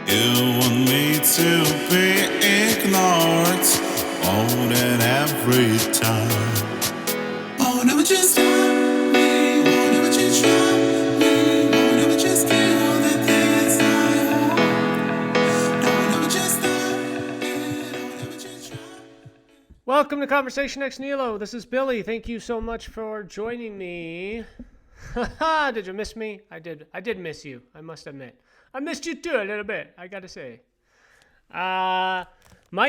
You want me to be ignored more than every time. Oh, never just love me. Oh, never just love me. Oh, never just do the things I want. No, never just love me. Oh, never just try. Welcome to Conversation Ex Nihilo. This is Billy. Thank you so much for joining me. Did you miss me? I did miss you, I must admit. I missed you too a little bit, I gotta say. My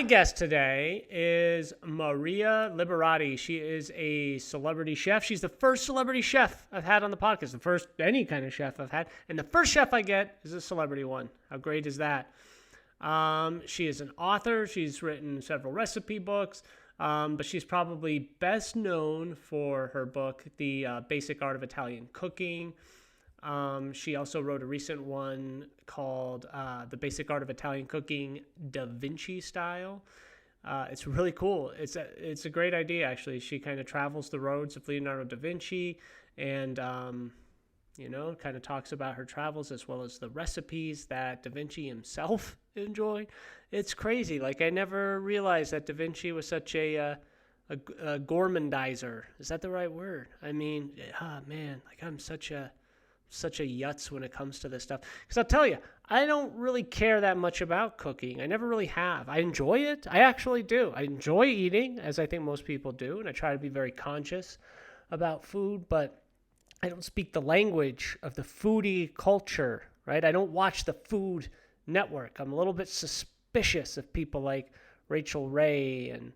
guest today is Maria Liberati. She is a celebrity chef. She's the first celebrity chef I've had on the podcast, the first any kind of chef I've had. And the first chef I get is a celebrity one. How great is that? She is an author. She's written several recipe books. But she's probably best known for her book, The Basic Art of Italian Cooking. She also wrote a recent one called The Basic Art of Italian Cooking, DaVinci Style. It's really cool. It's a great idea, actually. She kind of travels the roads of Leonardo da Vinci and, kind of talks about her travels as well as the recipes that Da Vinci himself enjoyed. It's crazy. Like, I never realized that Da Vinci was such a gourmandizer. Is that the right word? I mean, man, like I'm such a yutz when it comes to this stuff. Because I'll tell you, I don't really care that much about cooking. I never really have. I enjoy it. I actually do. I enjoy eating, as I think most people do, and I try to be very conscious about food, but I don't speak the language of the foodie culture, right? I don't watch the Food Network. I'm a little bit suspicious of people like Rachel Ray and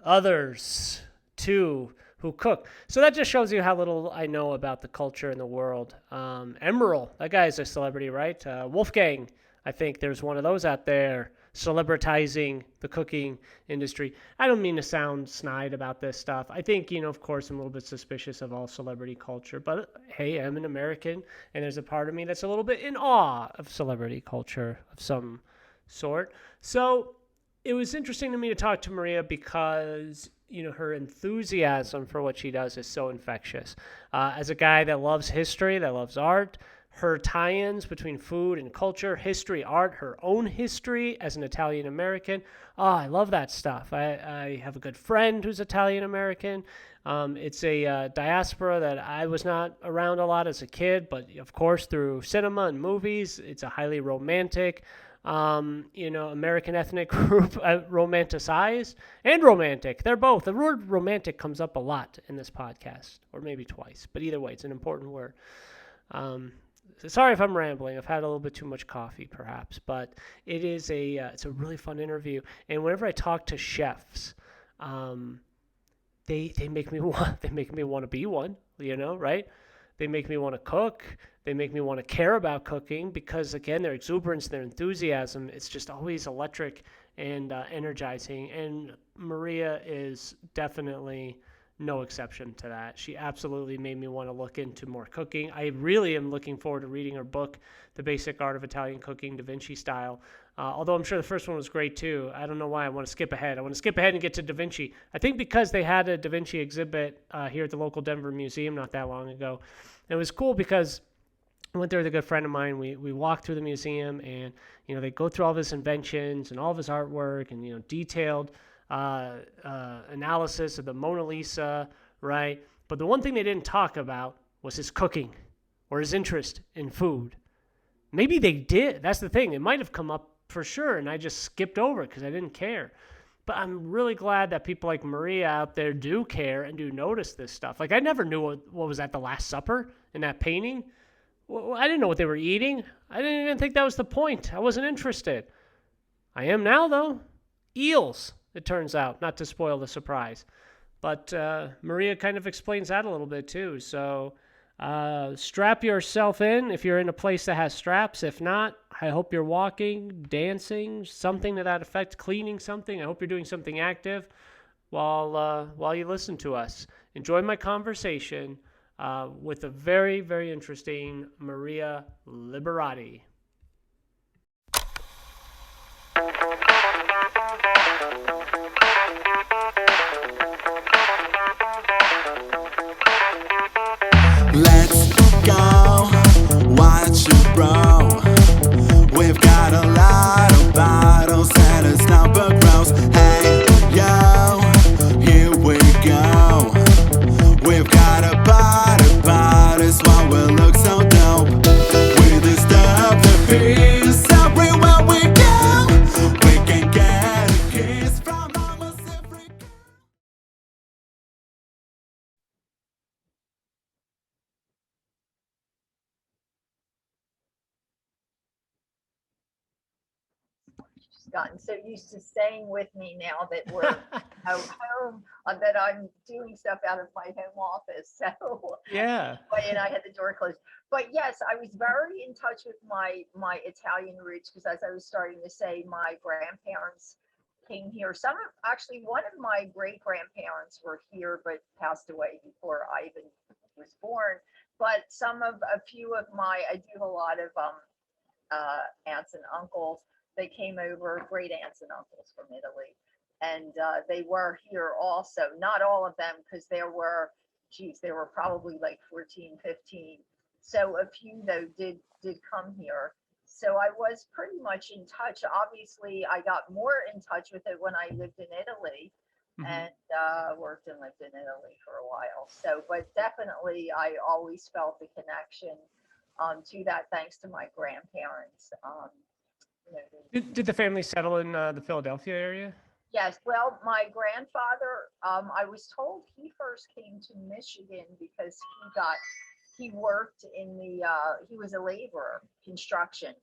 others, too, who cook. So that just shows you how little I know about the culture in the world. Emerald, that guy's a celebrity, right? Wolfgang, I think there's one of those out there celebritizing the cooking industry. I don't mean to sound snide about this stuff. I think, of course, I'm a little bit suspicious of all celebrity culture, but hey, I'm an American, and there's a part of me that's a little bit in awe of celebrity culture of some sort. So it was interesting to me to talk to Maria because, her enthusiasm for what she does is so infectious. As a guy that loves history, that loves art, her tie-ins between food and culture, history, art, her own history as an Italian American. Oh, I love that stuff. I have a good friend who's Italian American. It's a diaspora that I was not around a lot as a kid, but of course through cinema and movies, it's a highly romantic, American ethnic group, romanticized and romantic. They're both. The word romantic comes up a lot in this podcast, or maybe twice, but either way, it's an important word. Sorry if I'm rambling. I've had a little bit too much coffee, perhaps, but it's a really fun interview. And whenever I talk to chefs, they make me want to be one. Right? They make me want to cook. They make me want to care about cooking because, again, their exuberance, their enthusiasm, it's just always electric and energizing. And Maria is definitely no exception to that. She absolutely made me want to look into more cooking. I really am looking forward to reading her book, The Basic Art of Italian Cooking, DaVinci Style. Although I'm sure the first one was great too. I don't know why I want to skip ahead. I want to skip ahead and get to Da Vinci. I think because they had a Da Vinci exhibit here at the local Denver museum not that long ago. And it was cool because I went there with a good friend of mine. We walked through the museum and, they go through all of his inventions and all of his artwork and, detailed analysis of the Mona Lisa, right? But the one thing they didn't talk about was his cooking or his interest in food. Maybe they did. That's the thing. It might have come up for sure, and I just skipped over it because I didn't care. But I'm really glad that people like Maria out there do care and do notice this stuff. Like, I never knew what was at the Last Supper in that painting. I didn't know what they were eating. I didn't even think that was the point. I wasn't interested. I am now, though. Eels, it turns out, not to spoil the surprise. But Maria kind of explains that a little bit too. So strap yourself in if you're in a place that has straps. If not, I hope you're walking, dancing, something to that effect, cleaning something. I hope you're doing something active while you listen to us. Enjoy my conversation with a very, very interesting Maria Liberati. Let's go, watch you just gotten so used to staying with me now that we're home, that I'm doing stuff out of my home office. So Yeah. anyway, and I had the door closed. But yes, I was very in touch with my Italian roots because, as I was starting to say, my grandparents came here. Some of actually one of my great grandparents were here, but passed away before I even was born. But a few of I do have a lot of aunts and uncles. They came over, great aunts and uncles from Italy. And they were here also. Not all of them, because there were probably like 14, 15. So a few, though, did come here. So I was pretty much in touch. Obviously, I got more in touch with it when I lived in Italy Mhm. and worked and lived in Italy for a while. So, but definitely, I always felt the connection to that, thanks to my grandparents. You know, Did the family settle in the Philadelphia area? yes, well, my grandfather, I was told he first came to Michigan because he worked he was a laborer, construction,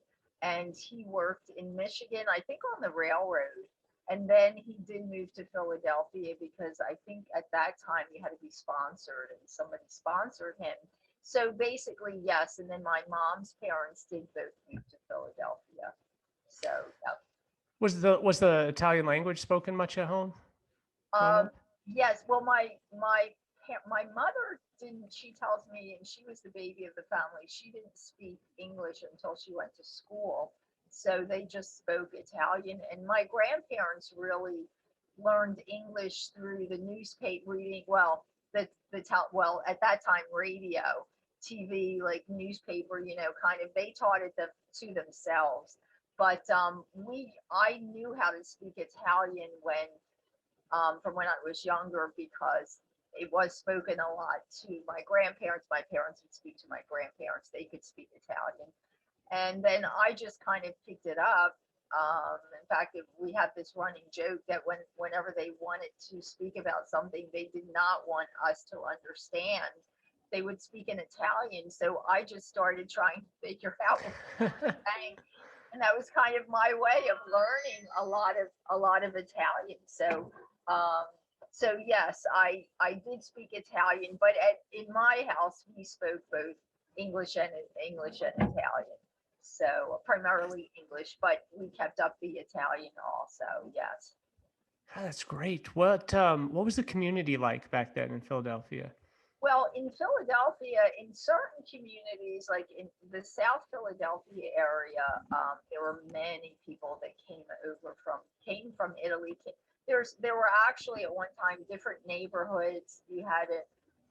and he worked in Michigan, I think on the railroad. And then he did move to Philadelphia because I think at that time you had to be sponsored and somebody sponsored him. So basically, yes. And then my mom's parents did both move to Philadelphia. So, yeah. Was the Italian language spoken much at home growing Um, up? yes, well, my mother didn't. She tells me, and she was the baby of the family. She didn't speak English until she went to school, so they just spoke Italian. And my grandparents really learned English through the newspaper reading. Well, well, at that time, radio, TV, like newspaper. Kind of they taught it to themselves. But I knew how to speak Italian from when I was younger because it was spoken a lot to my grandparents. My parents would speak to my grandparents. They could speak Italian. And then I just kind of picked it up. In fact, we have this running joke that whenever they wanted to speak about something they did not want us to understand, they would speak in Italian. So I just started trying to figure out what they were saying, and that was kind of my way of learning a lot of Italian. Um, so yes, I did speak Italian, but in my house we spoke both English and Italian. So primarily English, but we kept up the Italian also. Yes. Ah, that's great. What was the community like back then in Philadelphia? Well, in Philadelphia, in certain communities, like in the South Philadelphia area, there were many people that came from Italy. There were actually at one time different neighborhoods. You had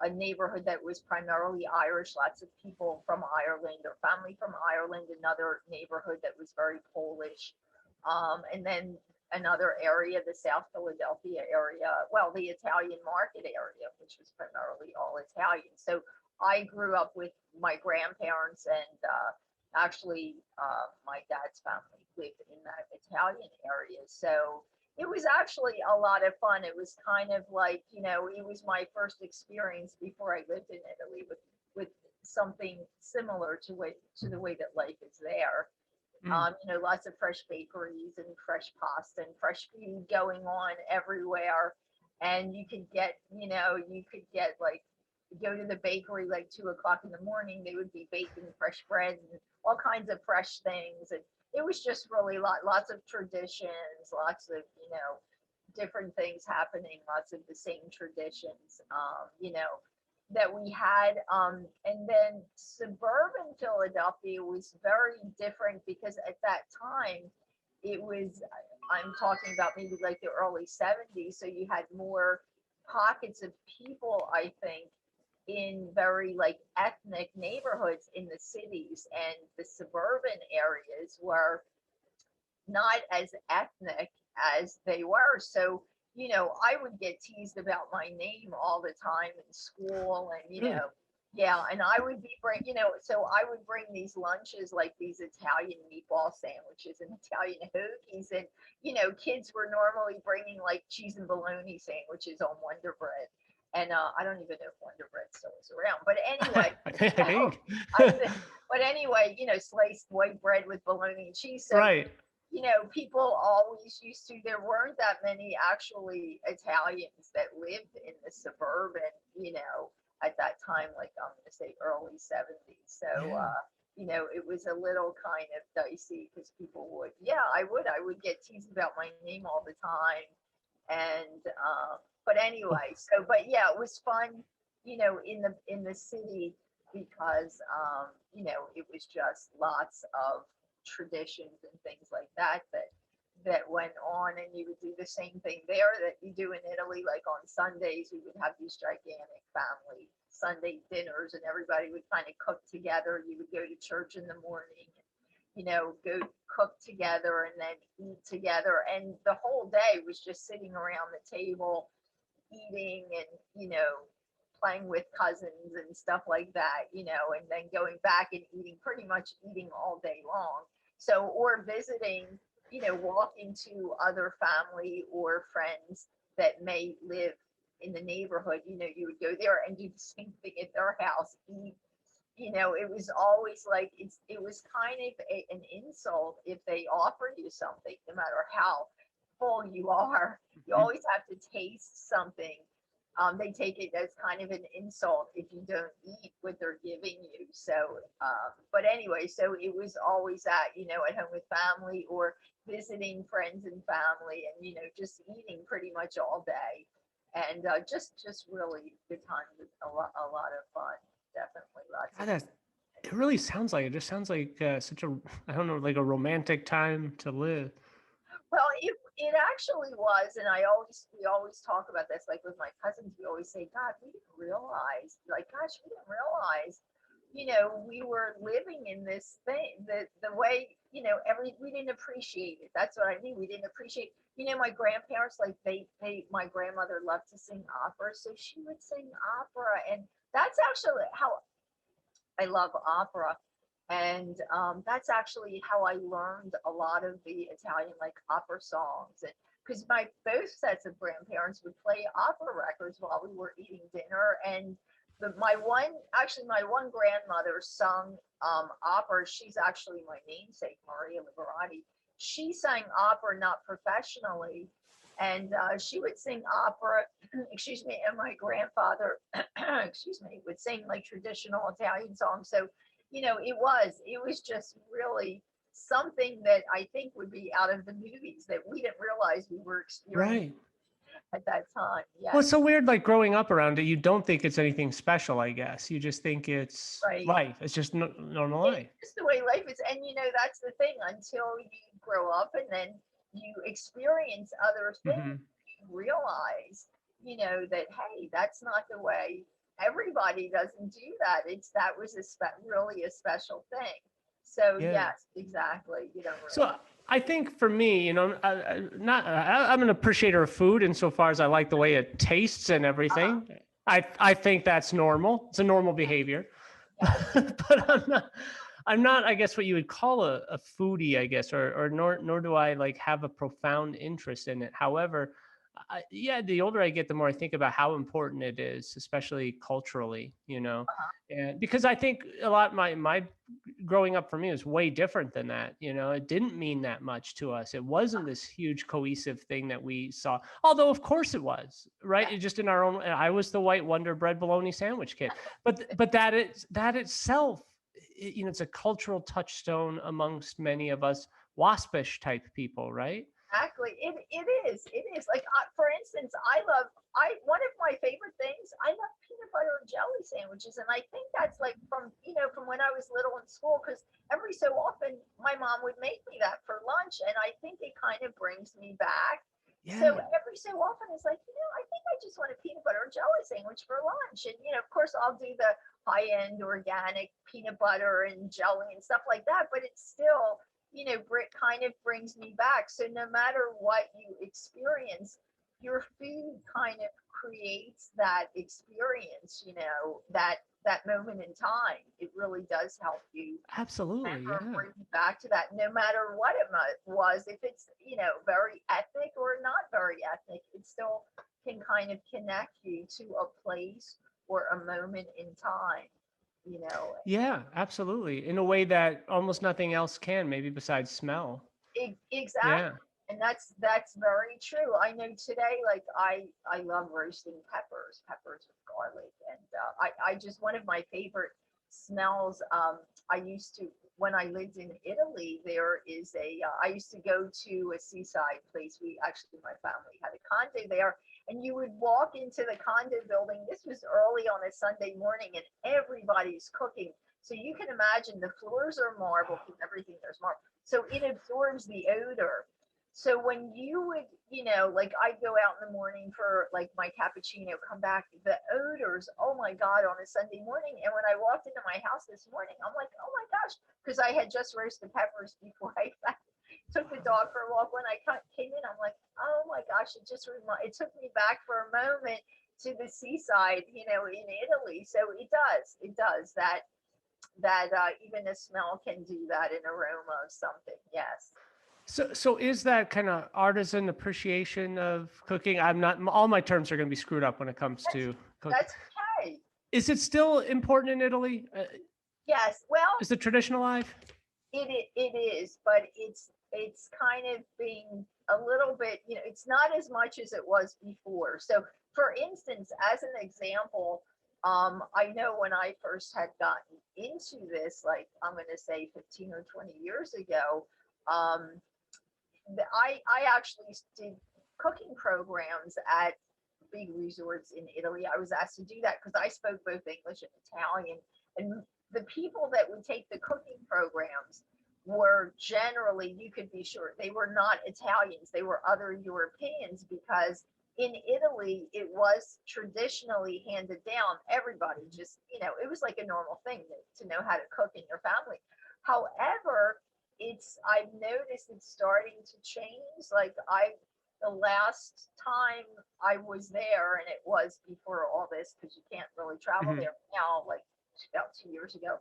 a neighborhood that was primarily Irish, lots of people from Ireland or family from Ireland. Another neighborhood that was very Polish, and then another area, the South Philadelphia area, well, the Italian market area, which was primarily all Italian. So I grew up with my grandparents, and actually, my dad's family lived in that Italian area. So it was actually a lot of fun. It was kind of like, it was my first experience before I lived in Italy with something similar to the way that life is there. Mm. Lots of fresh bakeries and fresh pasta and fresh food going on everywhere. And you could get like go to the bakery like 2 o'clock in the morning. They would be baking fresh bread and all kinds of fresh things. And it was just really lots of traditions, lots of, different things happening, lots of the same traditions. That we had. And then suburban Philadelphia was very different because at that time, I'm talking about maybe like the early 70s. So you had more pockets of people, I think, in very like ethnic neighborhoods in the cities, and the suburban areas were not as ethnic as they were. So, I would get teased about my name all the time in school, and Really? yeah, and I would so I would bring these lunches like these Italian meatball sandwiches and Italian hoagies, and kids were normally bringing like cheese and bologna sandwiches on Wonder Bread, and I don't even know if Wonder Bread still is around, but anyway, I think. I think, but anyway, sliced white bread with bologna and cheese. So Right. people always used to, there weren't that many actually Italians that lived in the suburban, at that time, like I'm going to say early 70s. So, Yeah. it was a little kind of dicey because people would, I would get teased about my name all the time. And, but anyway, but yeah, it was fun, in the city because, it was just lots of traditions and things like that went on, and you would do the same thing there that you do in Italy. Like on Sundays, we would have these gigantic family Sunday dinners, and everybody would kind of cook together. You would go to church in the morning, go cook together and then eat together. And the whole day was just sitting around the table, eating and, playing with cousins and stuff like that, and then going back and eating, pretty much eating all day long. So, or visiting, walking to other family or friends that may live in the neighborhood, you would go there and do the same thing at their house, eat. It was always like, it was kind of an insult if they offer you something, no matter how full you are. You Mhm. always have to taste something. They take it as kind of an insult if you don't eat what they're giving you. So, but anyway, so it was always that, at home with family or visiting friends and family, and, just eating pretty much all day. And just really good times, a lot of fun. Definitely lots God, of. it really sounds like it. Just sounds like such a, I don't know, like a romantic time to live. Well, it actually was, and we always talk about this, like with my cousins. We always say, God, we didn't realize, like, gosh, we didn't realize, we were living in this thing, the way, we didn't appreciate it. That's what I mean. We didn't appreciate, my grandparents, like my grandmother loved to sing opera, so she would sing opera, and that's actually how I love opera. And that's actually how I learned a lot of the Italian, like opera songs. And because my both sets of grandparents would play opera records while we were eating dinner. And my one grandmother sung opera. She's actually my namesake, Maria Liberati. She sang opera not professionally, and she would sing opera, excuse me, and my grandfather, excuse me, would sing like traditional Italian songs. So, it was just really something that I think would be out of the movies that we didn't realize we were experiencing Right. at that time. Well, it's Yes, so weird, like growing up around it, you don't think it's anything special, I guess. You just think it's right. life. It's just normal It's life. just the way life is. And, that's the thing, until you grow up and then you experience other things, Hmm. you realize, that, hey, that's not the way. Everybody doesn't do that. That was really a special thing. So, Yeah. yes, exactly. You don't So realize. I think for me, I'm an appreciator of food insofar as I like the way it tastes and Uh-huh. everything. I think that's normal. It's a normal behavior, Yes. but I'm not, I guess, what you would call a foodie, I guess, or nor do I like have a profound interest in it. However, yeah, the older I get, the more I think about how important it is, especially culturally, Uh-huh. and because I think a lot my growing up for me was way different than that. It didn't mean that much to us. It wasn't this huge cohesive thing that we saw. Although, of course, it was, right? Yeah. It just in our own. I was the white Wonder Bread bologna sandwich kid, but that itself, it's a cultural touchstone amongst many of us waspish type people, right? Exactly. It is. It is. Like, for instance, one of my favorite things, I love peanut butter and jelly sandwiches. And I think that's like from when I was little in school, because every so often my mom would make me that for lunch. And I think it kind of brings me back. So Yeah. every so often it's like, I think I just want a peanut butter and jelly sandwich for lunch. And, of course, I'll do the high end organic peanut butter and jelly and stuff like that. But it's still, kind of brings me back. So no matter what you experience, your food kind of creates that experience, that moment in time. It really does help you Absolutely. remember and Yeah. bring you back to that, no matter what it was. If it's, very ethnic or not very ethnic, it still can kind of connect you to a place or a moment in time, you know. Yeah, absolutely. In a way that almost nothing else can, maybe besides smell. Yeah. Exactly. And that's very true. I know today, like I love roasting peppers with garlic, and I just one of my favorite smells. I used to when I lived in Italy. There is I used to go to a seaside place. We actually my family had a condo there, and you would walk into the condo building. This was early on a Sunday morning, and everybody's cooking. So you can imagine the floors are marble because everything there's marble, so it absorbs the odor. So when you would, like I'd go out in the morning for like my cappuccino, come back, the odors, oh my God, on a Sunday morning. And when I walked into my house this morning, I'm like, oh my gosh, because I had just roasted peppers before I took the dog for a walk. When I came in, I'm like, oh my gosh, it took me back for a moment to the seaside, in Italy. So it does that even the smell can do that, an aroma of something. Yes. So is that kind of artisan appreciation of cooking? I'm not, all my terms are going to be screwed up when it comes That's to cooking. that's okay. Is it still important in Italy? Yes. Well, Is the tradition alive? it is, but it's kind of being a little bit, it's not as much as it was before. So, for instance, as an example, I know when I first had gotten into this, like I'm going to say 15 or 20 years ago, um, I actually did cooking programs at big resorts in Italy. I was asked to do that because I spoke both English and Italian. And the people that would take the cooking programs were generally, you could be sure, they were not Italians, they were other Europeans, because in Italy, it was traditionally handed down. Everybody just, it was like a normal thing to know how to cook in your family. However, I've noticed it's starting to change. Like the last time I was there, and it was before all this because you can't really travel Mhm. there now, like about 2 years ago.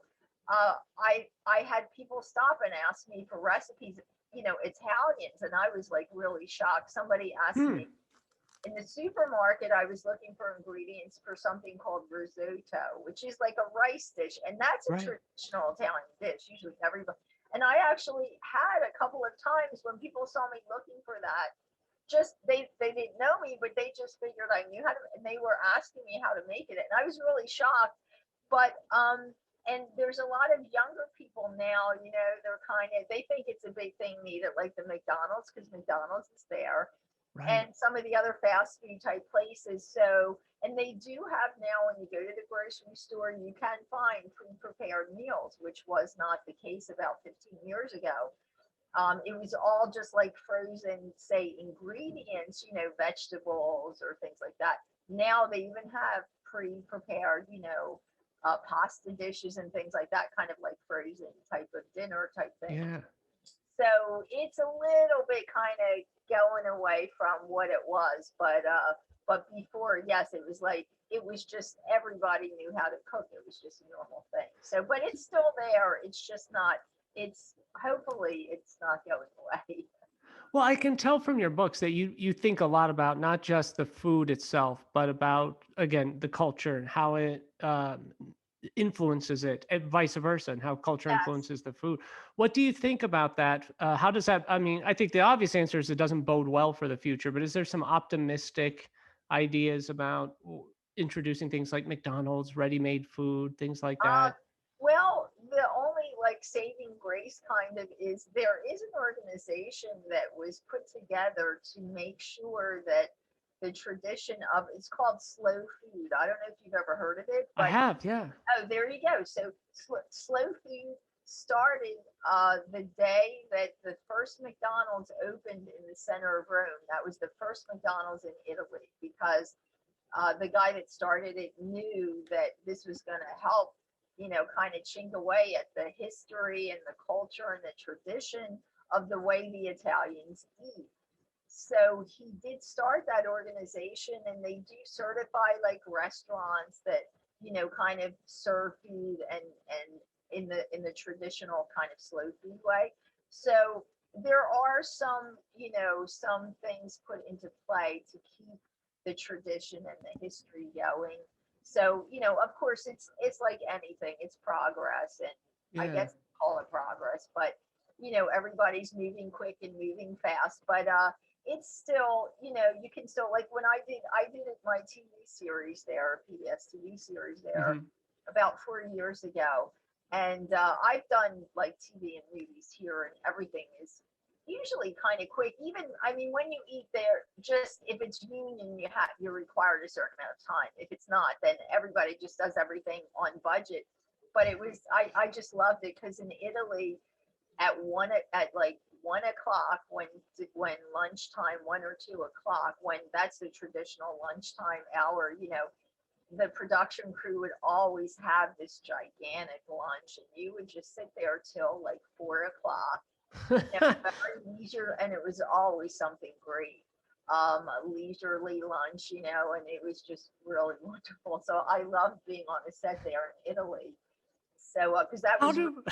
I had people stop and ask me for recipes, Italians, and I was like really shocked. Somebody asked Hmm. me in the supermarket, I was looking for ingredients for something called risotto, which is like a rice dish, and that's a Right. traditional Italian dish. Usually, everybody. And I actually had a couple of times when people saw me looking for that. Just they didn't know me, but they just figured I knew how to, and they were asking me how to make it, and I was really shocked. But and there's a lot of younger people now. They're they think it's a big thing to eat at like the McDonald's because McDonald's is there Right. and some of the other fast food type places. So, and they do have now, when you go to the grocery store, you can find pre-prepared meals, which was not the case about 15 years ago. It was all just like frozen, say, ingredients, vegetables or things like that. Now they even have pre-prepared, pasta dishes and things like that, kind of like frozen type of dinner type thing. Yeah. So it's a little bit kind of going away from what it was, but before, yes, it was like it was just everybody knew how to cook. It was just a normal thing. So, but it's still there. It's just not. It's hopefully it's not going away. Well, I can tell from your books that you think a lot about not just the food itself, but about again the culture and how it influences it, and vice versa, and how culture Yes. influences the food. What do you think about that? How does that? I mean, I think the obvious answer is it doesn't bode well for the future. But is there some optimistic ideas about introducing things like McDonald's, ready-made food, things like Uh, that? well, the only like saving grace kind of is there is an organization that was put together to make sure that the tradition of it's called slow food. I don't know if you've ever heard of it, I but have, yeah. oh, there you go. So slow food started the day that the first McDonald's opened in the center of Rome. That was the first McDonald's in Italy because the guy that started it knew that this was going to help, kind of chink away at the history and the culture and the tradition of the way the Italians eat. So he did start that organization, and they do certify like restaurants that, kind of serve food and in the traditional kind of slow food way. So there are some things put into play to keep the tradition and the history going. So, of course it's like anything, it's progress, and I Yeah. guess call it progress, but everybody's moving quick and moving fast, but it's still, you can still, like when I did my TV series there, PBS TV series there Hmm. about 4 years ago. And I've done like TV and movies here, and everything is usually kind of quick. Even, I mean, when you eat there, just if it's union, you're required a certain amount of time. If it's not, then everybody just does everything on budget. But I just loved it because in Italy, at like 1 o'clock, when lunchtime, 1 or 2 o'clock, when that's the traditional lunchtime hour, the production crew would always have this gigantic lunch, and you would just sit there till like 4 o'clock, very leisure, and it was always something great. A leisurely lunch, and it was just really wonderful. So I loved being on a set there in Italy. So, because that How was do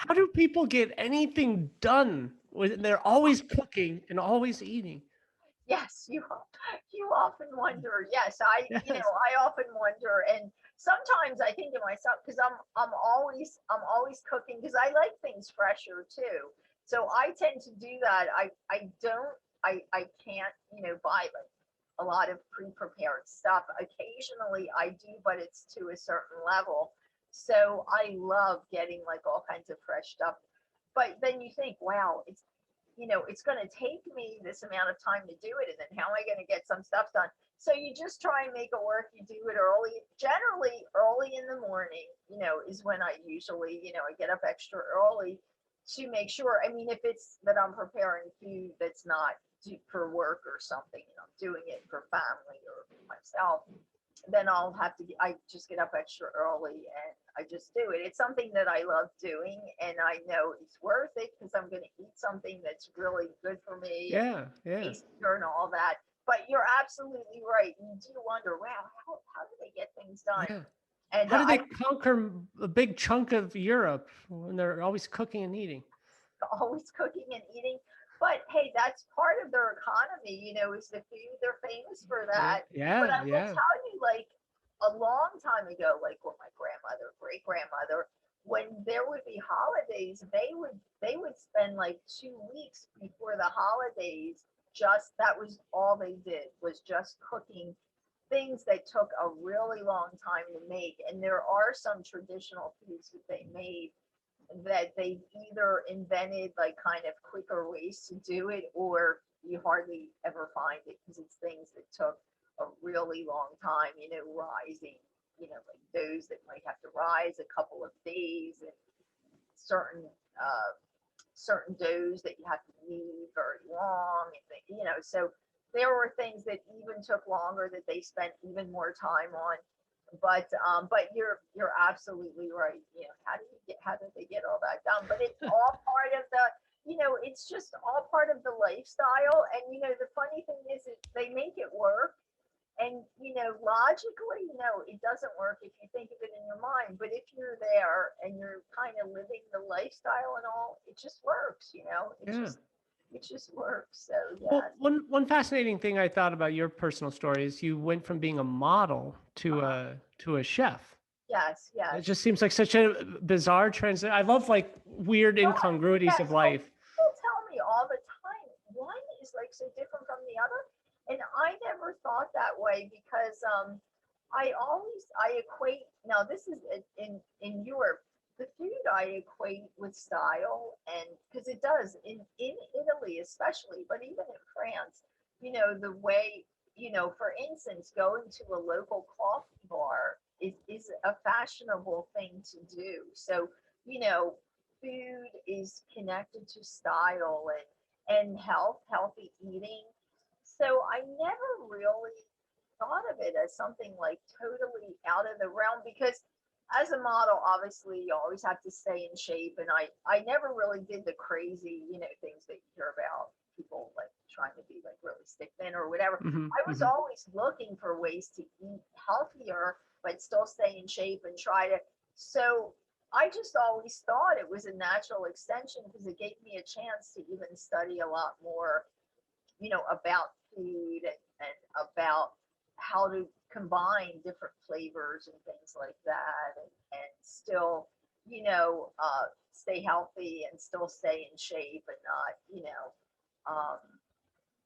how do people get anything done when they're always cooking and always eating? yes, you often wonder. Yes, Yes. I often wonder, and sometimes I think to myself, because I'm always cooking, because I like things fresher too. So I tend to do that. I don't I can't buy like a lot of pre-prepared stuff. Occasionally I do, but it's to a certain level. So I love getting like all kinds of fresh stuff. But then you think, wow, it's going to take me this amount of time to do it. And then how am I going to get some stuff done? So you just try and make it work. You do it early, generally early in the morning, is when I usually, I get up extra early to make sure. I mean, if it's that I'm preparing food that's not for work or something, I'm doing it for family or myself, then I just get up extra early and I just do it. It's something that I love doing, and I know it's worth it because I'm going to eat something that's really good for me and Yeah, yeah. tastier and all that. But you're absolutely right. You do wonder, wow, how do they get things done? Yeah. And How do they I conquer a big chunk of Europe when they're always cooking and eating? always cooking and eating. But hey, that's part of their economy, is the food. They're famous for Yeah, that. But yeah, I will yeah. tell you, like a long time ago, like with my grandmother, great grandmother, when there would be holidays, they would spend like 2 weeks before the holidays. Just that was all they did, was just cooking things that took a really long time to make. And there are some traditional foods that they made that they've either invented like kind of quicker ways to do it, or you hardly ever find it because it's things that took a really long time, rising, like those that might have to rise a couple of days, and certain uh, certain doughs that you have to knead very long, and so there were things that even took longer that they spent even more time on. But you're absolutely right. How did they get all that done? But it's all part of it's just all part of the lifestyle. And the funny thing is, they make it work. And logically, no, it doesn't work if you think of it in your mind. But if you're there and you're kind of living the lifestyle and all, it just works. It Yeah. just it just works. So Well, yes, one fascinating thing I thought about your personal story is you went from being a model uh-huh. to a chef. Yes, It yes. just seems like such a bizarre transition. I love like weird Well, incongruities of yes. Well, life. people tell me all the time one is like so different from the other, and I never thought that way because I equate. Now this is in Europe. The food I equate with style, and because it does in Italy especially, but even in France, the way, for instance, going to a local coffee bar is a fashionable thing to do. So, you know, food is connected to style and healthy eating. So I never really thought of it as something like totally out of the realm, because as a model, obviously you always have to stay in shape. And I never really did the crazy, things that you hear about people like trying to be like really stick thin or whatever. Hmm. I was Hmm. always looking for ways to eat healthier, but still stay in shape and try to. So I just always thought it was a natural extension because it gave me a chance to even study a lot more, about food and about how to combine different flavors and things like that, and still, stay healthy and still stay in shape and not, um,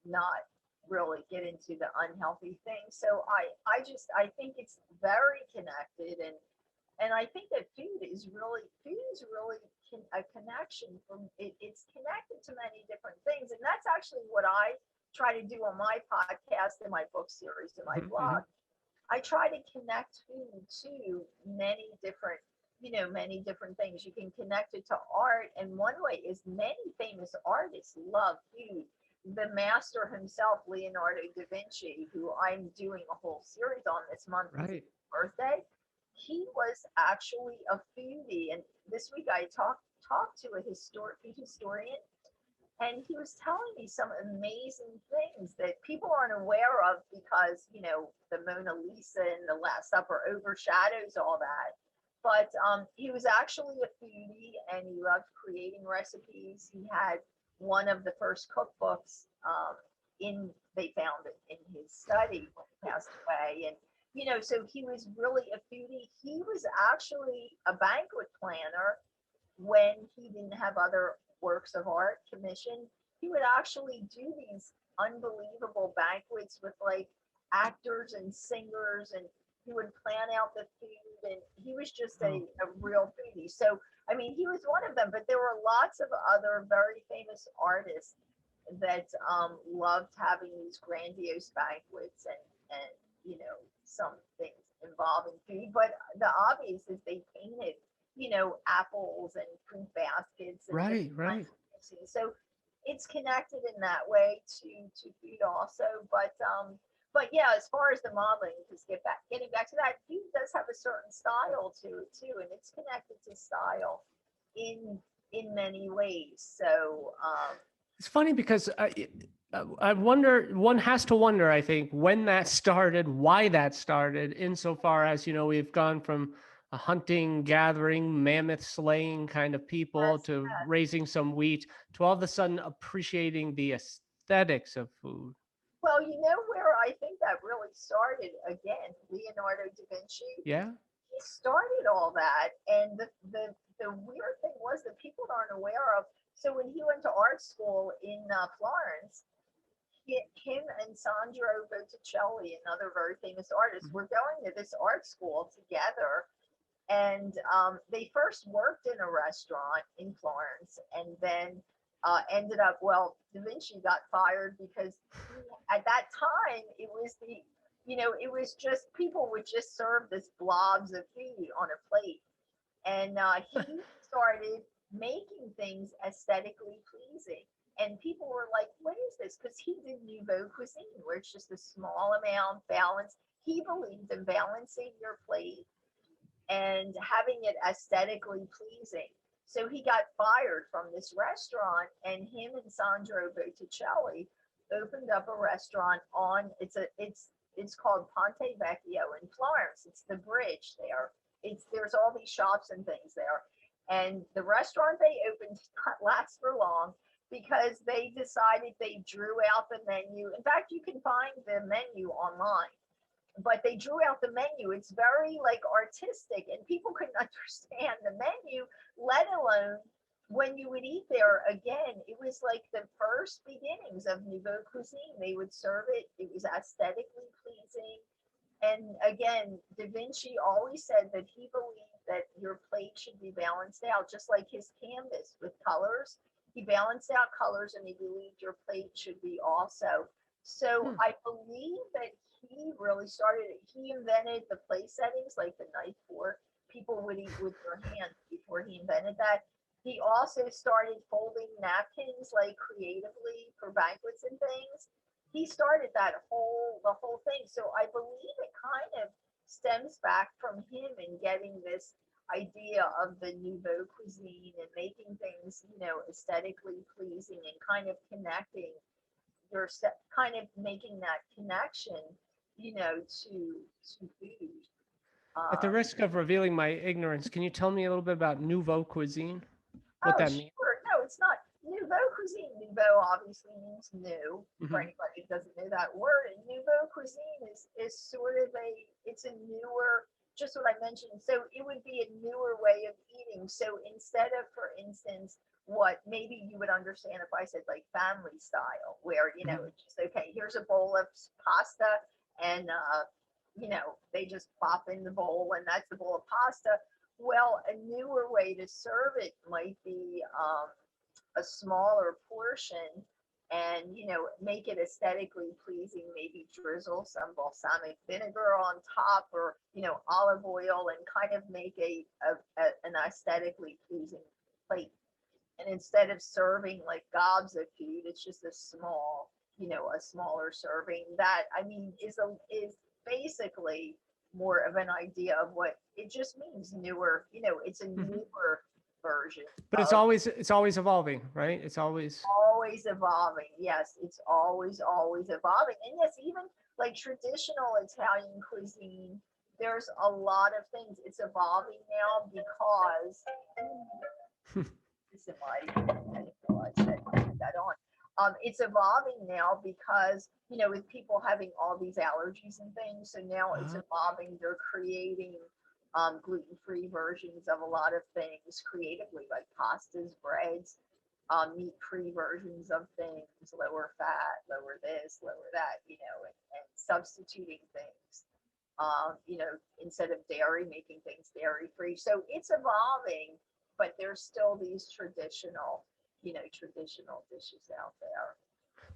not really get into the unhealthy things. So I think it's very connected, and I think that food is really a connection from it. It's connected to many different things, and that's actually what I try to do on my podcast and my book series and my Mm-hmm. blog. I try to connect food to many different things. You can connect it to art, and one way is many famous artists love food. The master himself, Leonardo da Vinci, who I'm doing a whole series on this month, is his Right. birthday. He was actually a foodie, and this week I talked to a food historian, and he was telling me some amazing things that people aren't aware of because the Mona Lisa and the Last Supper overshadows all that. But he was actually a foodie, and he loved creating recipes. He had one of the first cookbooks in they found it in his study when he passed away, and so he was really a foodie. He was actually a banquet planner when he didn't have other works of art commissioned. He would actually do these unbelievable banquets with like actors and singers, and he would plan out the food, and he was just Oh, a real foodie. So I mean, he was one of them, but there were lots of other very famous artists that loved having these grandiose banquets, and some things involving food. But the obvious is they painted apples and fruit baskets and right, different kinds right. of mixes. So it's connected in that way to food also. But yeah, as far as the modeling, just getting back to that, food does have a certain style to it too, and it's connected to style in in many ways. So It's funny because I wonder, one has to wonder, I think, when that started, why that started, insofar as, we've gone from a hunting, gathering, mammoth slaying kind of people yes, to raising some wheat to all of a sudden appreciating the aesthetics of food. well, where I think that really started again, Leonardo da Vinci. Yeah. He started all that, and the weird thing was that people aren't aware of. So when he went to art school in Florence, him and Sandro Botticelli, another very famous artist, Mhm. were going to this art school together, and they first worked in a restaurant in Florence, and then ended up. Well, Da Vinci got fired because at that time it was just people would just serve this blobs of food on a plate, and he started making things aesthetically pleasing. And people were like, "What is this?" Because he did Nouveau Cuisine, where it's just a small amount balanced. He believed in balancing your plate and having it aesthetically pleasing. So he got fired from this restaurant, and him and Sandro Botticelli opened up a restaurant on it's called Ponte Vecchio in Florence. It's the bridge there. It's There's all these shops and things there. And the restaurant they opened did not last for long because they decided they drew out the menu. In fact, you can find the menu online, but they drew out the menu. It's very like artistic, and people couldn't understand the menu, let alone when you would eat there. Again, it was like the first beginnings of Nouveau Cuisine. They would serve it, it was aesthetically pleasing. And again, Da Vinci always said that he believed that your plate should be balanced out, just like his canvas with colors. He balanced out colors, and he believed your plate should be also. So Hmm. I believe that he really started it. He invented the plate settings, like the knife fork. People would eat with their hands before he invented that. He also started folding napkins like creatively for banquets and things. He started the whole thing. So I believe it kind of stems back from him and getting this idea of the nouveau cuisine and making things, aesthetically pleasing and kind of connecting your kind of making that connection, to food. At the Um, risk of revealing my ignorance, can you tell me a little bit about nouveau cuisine? What Oh, that means? sure. No, it's not nouveau cuisine. Nouveau obviously means new for Hmm. anybody who doesn't know that word. And nouveau cuisine is sort of it's a newer. just what I mentioned. So it would be a newer way of eating. So instead of, for instance, what maybe you would understand if I said like family style, where, Mhm. it's just, okay, here's a bowl of pasta, and they just pop in the bowl and that's the bowl of pasta. Well, a newer way to serve it might be a smaller portion, and make it aesthetically pleasing, maybe drizzle some balsamic vinegar on top, or olive oil, and kind of make an aesthetically pleasing plate. And instead of serving like gobs of food, it's just a smaller serving. That, I mean, is basically more of an idea of what it just means, newer. It's a Mhm. newer version But of, it's always evolving, right? It's always. always evolving. Yes, it's always evolving. And yes, even like traditional Italian cuisine, there's a lot of things. It's evolving now because this is my, I didn't realize that I had that on. It's evolving now because, with people having all these allergies and things, so now it's Uh, evolving. They're creating gluten-free versions of a lot of things creatively, like pastas, breads, meat-free versions of things, lower fat, lower this, lower that, and substituting things. Instead of dairy, making things dairy-free. So it's evolving, but there's still these traditional dishes out there.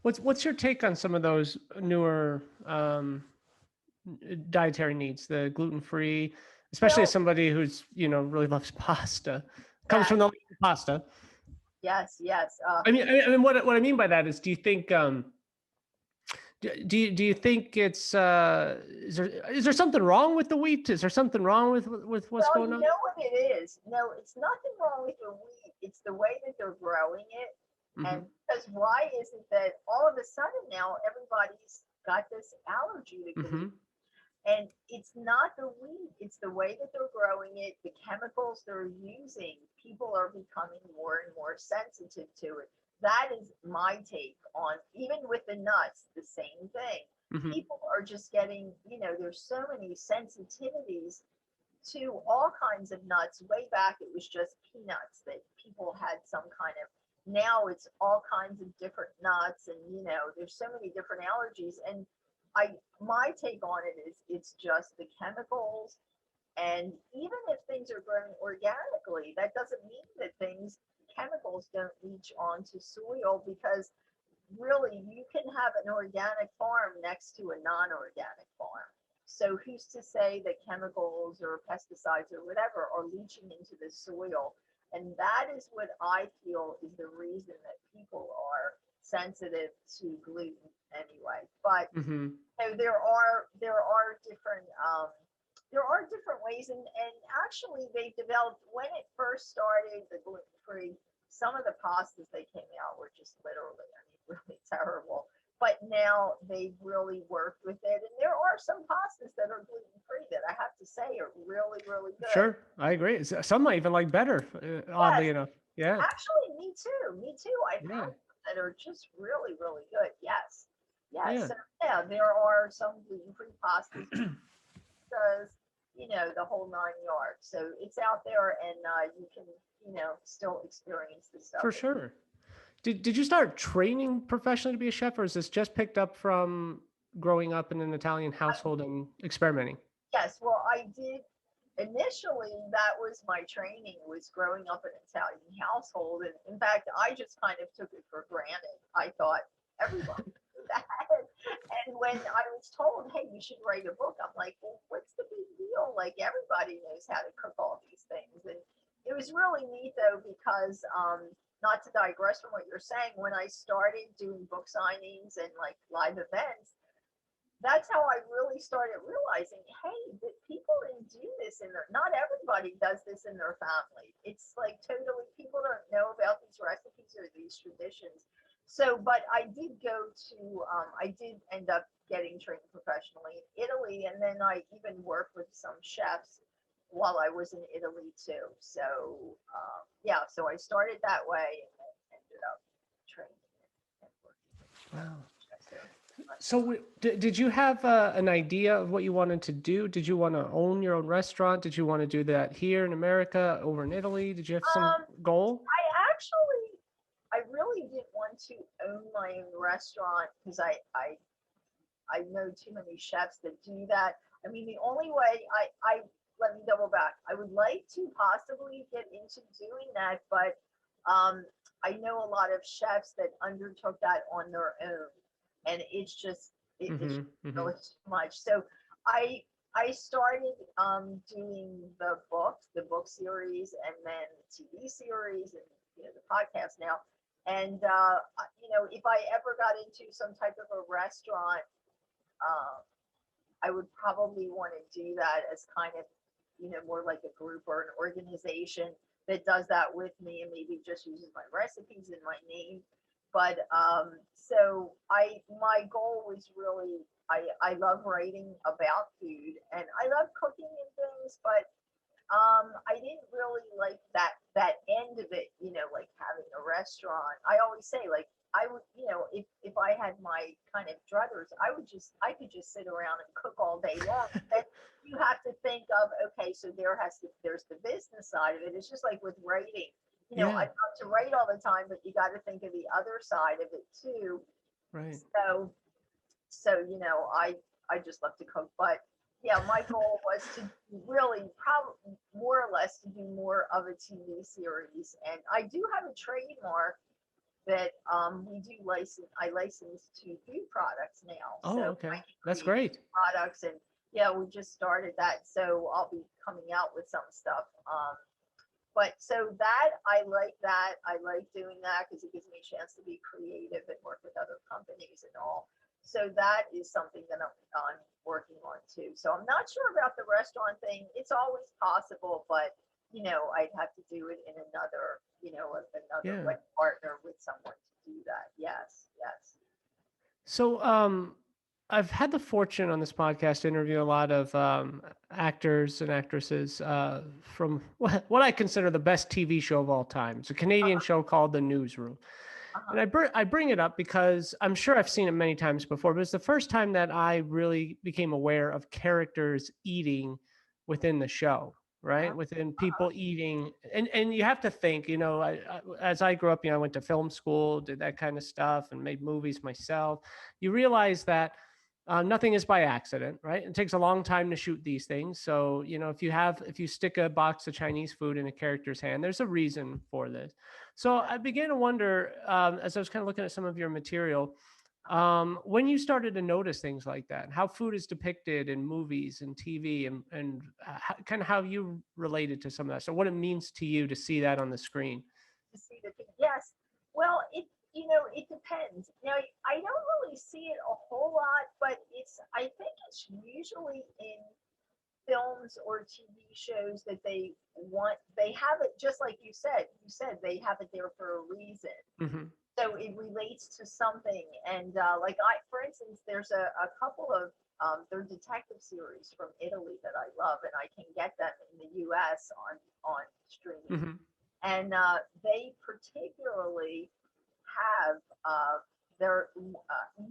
what's your take on some of those newer dietary needs, the gluten free, especially as Well, somebody who's really loves pasta, comes from yes, the pasta. yes, yes. I mean, what I mean by that is, do you think do you think it's is there something wrong with the wheat? Is there something wrong with what's Well, going you on? know what it is? No, it's nothing wrong with the wheat. It's the way that they're growing it. Hmm. And because why is it that all of a sudden now everybody's got this allergy to gluten? Hmm. And it's not the wheat, it's the way that they're growing it, the chemicals they're using. People are becoming more and more sensitive to it. That is my take on, even with the nuts, the same thing. Hmm. People are just getting, there's so many sensitivities to all kinds of nuts. Way back, it was just peanuts that people had some kind of. Now it's all kinds of different nuts, and there's so many different allergies. And my take on it is it's just the chemicals. And even if things are grown organically, that doesn't mean that chemicals don't leach onto soil, because really you can have an organic farm next to a non-organic farm. So who's to say that chemicals or pesticides or whatever are leaching into the soil? And that is what I feel is the reason that people are sensitive to gluten anyway. But Hmm. there are different ways, and actually they developed, when it first started, the gluten free. Some of the pastas they came out were just literally, I mean, really terrible. But now they've really worked with it, and there are some pastas that are gluten free that I have to say are really, really good. Sure, I agree. Some might even like better, oddly Yes, enough. Yeah, actually, me too. Me too. I've yeah, had some that are just really, really good. Yes. Yes. yeah. So yeah, there are some gluten-free pastas, does, the whole 9 yards. So it's out there, and you can, still experience this stuff. For sure. Did you start training professionally to be a chef, or is this just picked up from growing up in an Italian household and experimenting? Yes, well, I did initially. That was my training, was growing up in an Italian household, and in fact, I just kind of took it for granted. I thought everyone knew that, and when I was told, "Hey, you should write a book," I'm like, "Well, what's the big deal? Like everybody knows how to cook all these things." And it was really neat though, because not to digress from what you're saying, when I started doing book signings and like live events, that's how I really started realizing, hey, that people didn't do this in their, not everybody does this in their family. It's like totally, people don't know about these recipes or these traditions. So, but I did I did end up getting trained professionally in Italy. And then I even worked with some chefs while I was in Italy too. So, yeah, so I started that way and then ended up training and working. Wow. So, So did you have an idea of what you wanted to do? Did you want to own your own restaurant? Did you want to do that here in America, over in Italy? Did you have some Um, goal? I really didn't want to own my own restaurant because I know too many chefs that do that. I mean, the only way let me double back. I would like to possibly get into doing that, but um, I know a lot of chefs that undertook that on their own, and it's Mm-hmm. Mm-hmm. really too much. So I I started doing the book series, and then TV series, and the podcast now. And if I ever got into some type of a restaurant, um, I would probably want to do that as kind of, more like a group or an organization that does that with me and maybe just uses my recipes and my name. But so my goal was really, I love writing about food and I love cooking and things, but I didn't really like that end of it, like having a restaurant. I always say, like, I would, if I had my kind of druthers, I could just sit around and cook all day long. Then you have to think of, okay, so there's the business side of it. It's just like with writing. I Yeah. love to write all the time, but you got to think of the other side of it too. Right. So I just love to cook, but yeah, my goal was to really probably more or less to do more of a TV series, and I do have a trademark that we do license. I license to food products now, so Oh, I okay. can That's create great. products, and yeah, we just started that, so I'll be coming out with some stuff. But so that I like that. I like doing that because it gives me a chance to be creative and work with other companies and all. So that is something that I'm working on too. So I'm not sure about the restaurant thing. It's always possible, but I'd have to do it in another Yeah. like partner with someone to do that. Yes, yes. So, I've had the fortune on this podcast to interview a lot of actors and actresses from what I consider the best TV show of all time. It's a Canadian Uh-huh, show called The Newsroom. And uh-huh, I bring it up because I'm sure I've seen it many times before, but it's the first time that I really became aware of characters eating within the show, right? uh-huh, Within uh-huh. people eating, and you have to think, as I grew up, I went to film school, did that kind of stuff, and made movies myself. You realize that. Nothing is by accident, right? It takes a long time to shoot these things. So, if you stick a box of Chinese food in a character's hand, there's a reason for this. So Yeah, I began to wonder, as I was kind of looking at some of your material, uh-huh. when you started to notice things like that, how food is depicted in movies and TV, and kind of how you related to some of that. So what it means to you to see that on the screen. To see the thing. Yes. Well, it depends. I don't really see it a whole lot, but I think it's usually in films or TV shows that they have it just like you said. You said they have it there for a reason. Hmm. So it relates to something. And like for instance, there's a couple of they're detective series from Italy that I love, and I can get them in the U.S. on streaming, Hmm. and they particularly have they're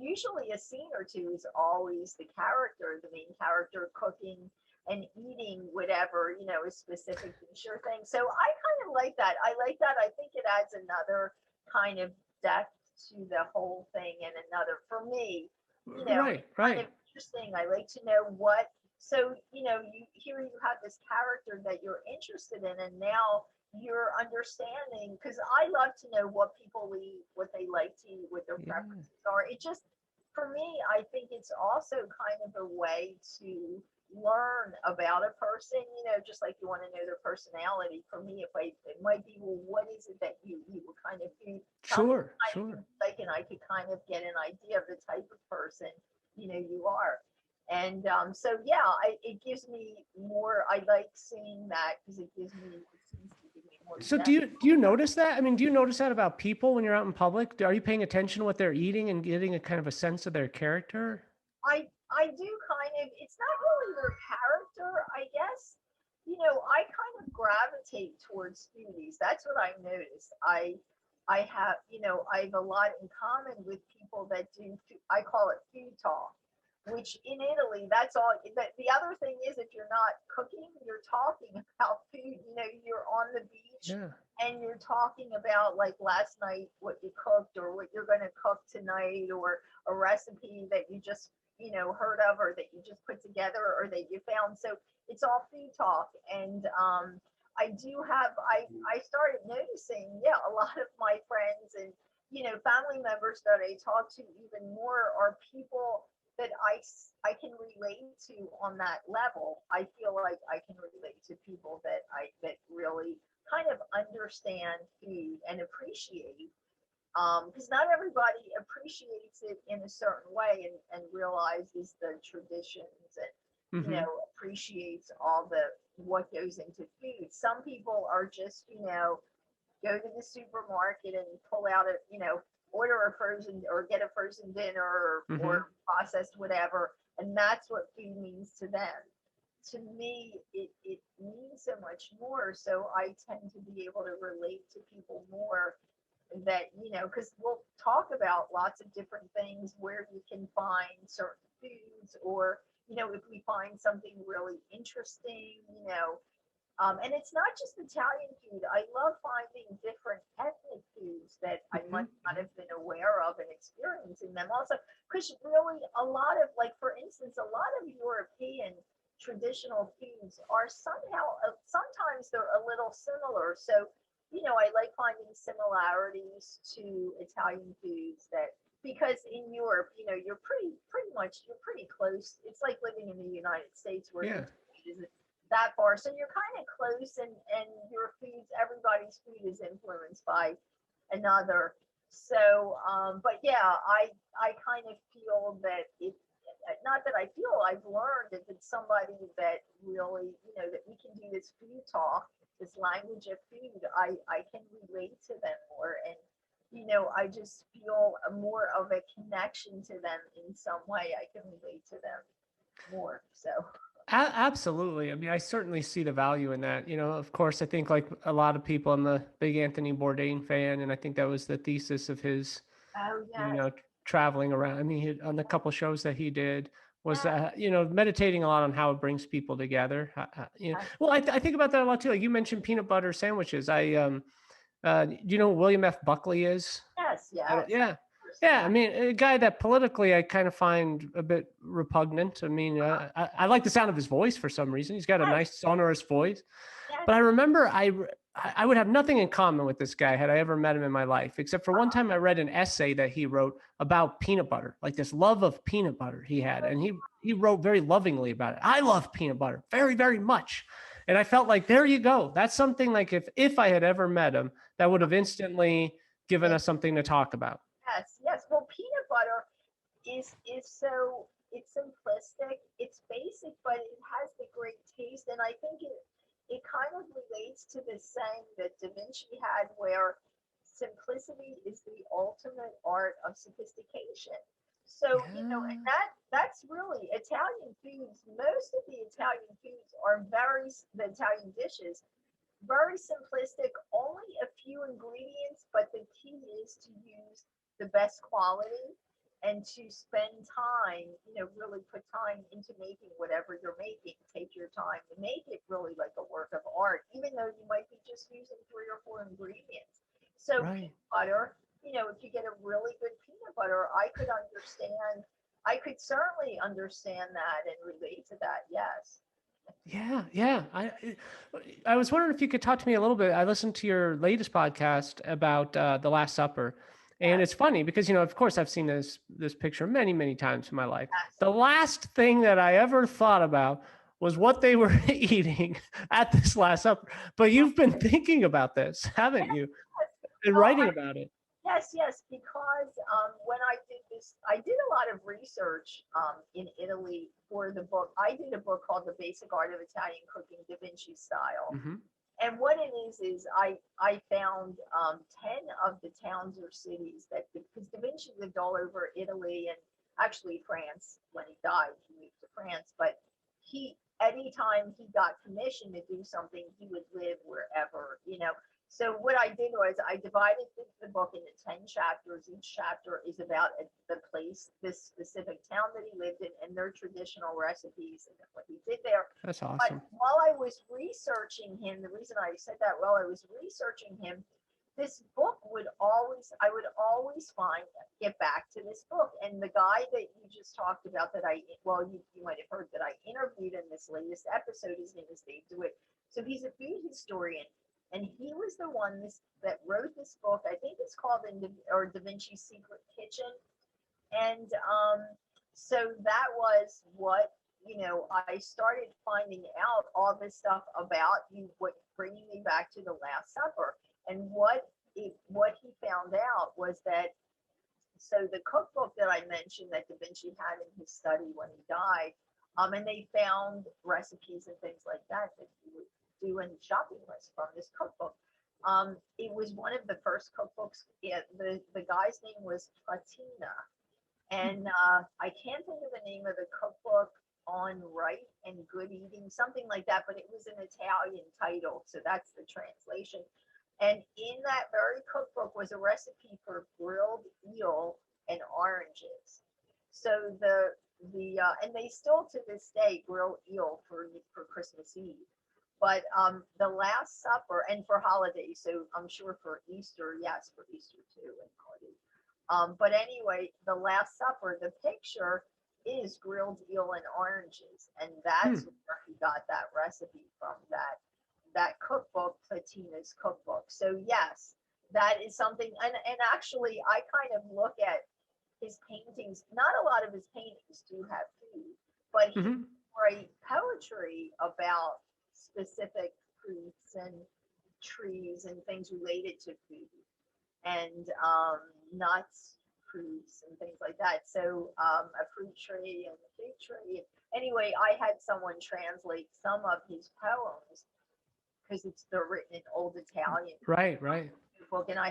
usually a scene or two is always the main character cooking and eating whatever is specific to your thing. So I kind of like that. I like that. I think it adds another kind of depth to the whole thing, and another for me. Right, It's kind right. of interesting. I like to know what. So you have this character that you're interested in, and now you're understanding, because I love to know what people eat, what they like to eat, what their Yeah. preferences are. It just, for me, I think it's also kind of a way to learn about a person, just like you want to know their personality. For me, it might be, well, what is it that you eat? What kind of food? Tell me Sure, what kind of food sure. you like, and I could kind of get an idea of the type of person, you are. And so, yeah, it gives me more. I like seeing that because it seems to give me more So do depth. you notice that? I mean, do you notice that about people when you're out in public? Are you paying attention to what they're eating and getting a kind of a sense of their character? I do kind of. It's not really their character, I guess. I kind of gravitate towards foodies. That's what I noticed. I have, I have a lot in common with people that do, I call it food talk, which in Italy, that's all. The other thing is, if you're not cooking, you're talking about food. You're on the beach Yeah. and you're talking about, like, last night, what you cooked or what you're going to cook tonight, or a recipe that you just, heard of, or that you just put together, or that you found. So it's all food talk. And I started noticing, yeah, a lot of my friends and, family members that I talk to even more are people that I can relate to on that level. I feel like I can relate to people that really kind of understand food and appreciate, because not everybody appreciates it in a certain way, and realizes the traditions, and Mm-hmm. appreciates all the what goes into food. Some people are just, go to the supermarket and pull out order a frozen, or get a frozen dinner, Mm-hmm. or processed whatever, and that's what food means to them. To me, it means so much more. So I tend to be able to relate to people more, that, because we'll talk about lots of different things where you can find certain foods, or, if we find something really interesting, and it's not just Italian food. I love finding different ethnic foods that I Mm-hmm. might not have been aware of, and experiencing them also. Because really, a lot of, like, for instance, a lot of European traditional foods are somehow, sometimes they're a little similar. So, I like finding similarities to Italian foods, that, because in Europe, you're pretty close. It's like living in the United States, where Yeah. Italy is that far. So you're kind of close, and your foods, everybody's food is influenced by another. So, but yeah, I kind of feel that it, not that I feel, I've learned that it's somebody that really, that we can do this food talk, this language of food. I can relate to them more, and, I just feel more of a connection to them in some way. I can relate to them more. So, Absolutely. I mean, I certainly see the value in that. Of course, I think like a lot of people, I'm a big Anthony Bourdain fan, and I think that was the thesis of his, oh you yes, know, traveling around. I mean, on the couple shows that he did was, yes, meditating a lot on how it brings people together. yes, Well, I think about that a lot too. Like you mentioned peanut butter sandwiches. Do you know who William F. Buckley is? yes, I don't, yes, yeah. of course, Yeah, I yeah, mean, a guy that politically I kind of find a bit repugnant. I mean, I like the sound of his voice for some reason. He's got a yes, nice sonorous voice. yes, But I remember I would have nothing in common with this guy had I ever met him in my life, except for one time I read an essay that he wrote about peanut butter, like this love of peanut butter he had, and he wrote very lovingly about it. I love peanut butter very, very much. And I felt like there you go. That's something like if I had ever met him, that would have instantly given yes, us something to talk about. yes, yes. Well, peanut butter is so, it's simplistic, it's basic, but it has the great taste, and I think it kind of relates to the saying that Da Vinci had, where simplicity is the ultimate art of sophistication. So, and Yeah. that's really Italian foods. Most of the Italian foods are the Italian dishes, very simplistic, only a few ingredients, but the key is to use the best quality, and to spend time, really put time into making whatever you're making. Take your time to make it really like a work of art, even though you might be just using 3 or 4 ingredients. So Right. peanut butter, if you get a really good peanut butter, I could certainly understand that and relate to that. Yes. Yeah, yeah. I was wondering if you could talk to me a little bit. I listened to your latest podcast about the Last Supper, and Yes. it's funny because of course, I've seen this picture many, many times in my life. Yes. The last thing that I ever thought about was what they were eating at this Last Supper. But Well, you've been thinking about this, haven't you? yes. And Well, writing about it. yes, yes, because when I did this, I did a lot of research in Italy for the book. I did a book called The Basic Art of Italian Cooking, DaVinci Style. Hmm. And what it is I found 10 of the towns or cities that, because Da Vinci lived all over Italy, and actually France. When he died, he moved to France. But anytime he got commissioned to do something, he would live wherever. So what I did was I divided the book into 10 chapters. Each chapter is about the place, this specific town that he lived in, and their traditional recipes and what he did there. That's But awesome. while I was researching him, the reason I said that, while I was researching him, this book I would always get back to this book. And the guy that you just talked about you might have heard that I interviewed in this latest episode, his name is Dave DeWitt. So he's a food historian. And he was the one that wrote this book. I think it's called DaVinci Secret Kitchen. And so that was what, I started finding out all this stuff about bringing me back to the Last Supper. And what he found out was that, so the cookbook that I mentioned that Da Vinci had in his study when he died, and they found recipes and things like that he would do in shopping lists from this cookbook. It was one of the first cookbooks. The guy's name was Fatina, and I can't think of the name of the cookbook, on right and good eating, something like that, but it was an Italian title, so that's the translation. And in that very cookbook was a recipe for grilled eel and oranges. So and they still to this day grill eel for Christmas Eve. But the Last Supper, and for holidays, so I'm sure for Easter, yes, for Easter too, and holidays. But anyway, the Last Supper, the picture is grilled eel and oranges, and that's where he got that recipe from, that cookbook, Fatina's cookbook. So yes, that is something, and actually I kind of look at his paintings. Not a lot of his paintings do have food, but he write poetry about specific fruits and trees and things related to food, and nuts, fruits, and things like that. So a fruit tree and a fig tree. Anyway, I had someone translate some of his poems because they're written in old Italian. Right. Book, and I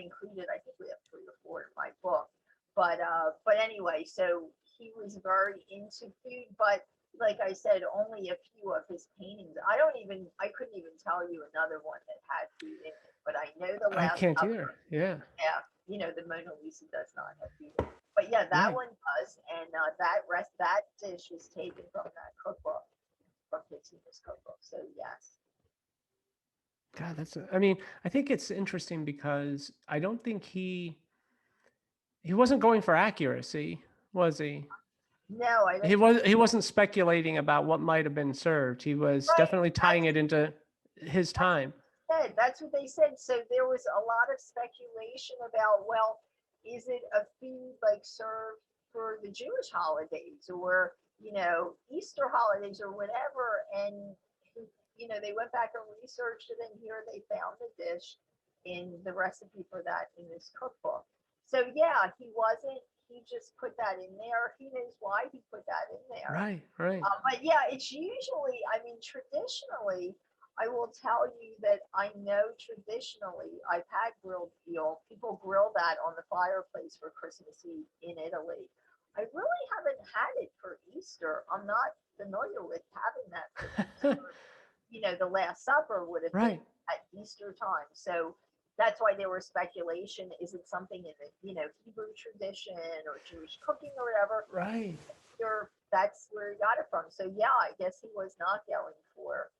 included, I think we have 3 or 4 in my book. But anyway, so he was very into food, but like I said, only a few of his paintings. I couldn't even tell you another one that had food in it. But I know the I Last can't Supper. either. Yeah. Yeah, the Mona Lisa does not have food in it. But yeah, that one does, and that dish was taken from that cookbook, from Fatina's cookbook. So yes. God, I mean, I think it's interesting because I don't think he wasn't going for accuracy, was he? No, I don't. He wasn't speculating about what might have been served. He was Right. definitely tying it into his time. That's what they said. So there was a lot of speculation about, well, is it a food like served for the Jewish holidays, or Easter holidays, or whatever? And they went back and researched it, and here they found the dish in the recipe for that in this cookbook. So yeah, he just put that in there. He knows why he put that in there. Right. But yeah, it's usually, traditionally, I will tell you that I know traditionally I've had grilled eel. People grill that on the fireplace for Christmas Eve in Italy. I really haven't had it for Easter. I'm not familiar with having that for Easter. The Last Supper would have been at Easter time. So that's why there was speculation. Is it something in the, Hebrew tradition or Jewish cooking or whatever? Right. That's where he got it from. So yeah, I guess he was not going for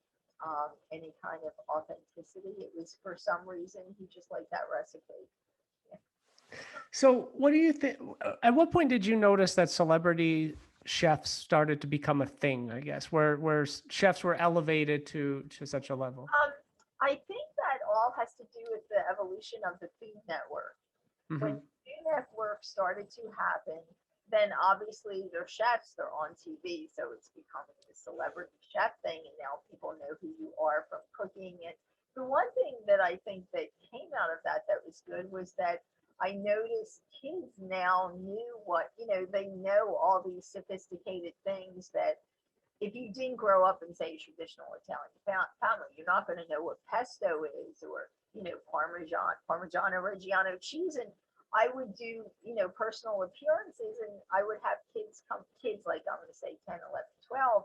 any kind of authenticity. It was, for some reason, he just liked that recipe. So what do you think? At what point did you notice that celebrity chefs started to become a thing, I guess, where chefs were elevated to such a level? I think that all has to do with the evolution of the Food Network. When Food Network started to happen, then obviously they're chefs, they're on TV, so it's becoming the celebrity chef thing, and now people know who you are from cooking. And the one thing that I think that came out of that was good was that I noticed kids now knew they know all these sophisticated things that if you didn't grow up in, say, a traditional Italian family, you're not going to know what pesto is, or Parmigiano Reggiano cheese. And I would do, personal appearances, and I would have kids like, I'm going to say 10, 11, 12,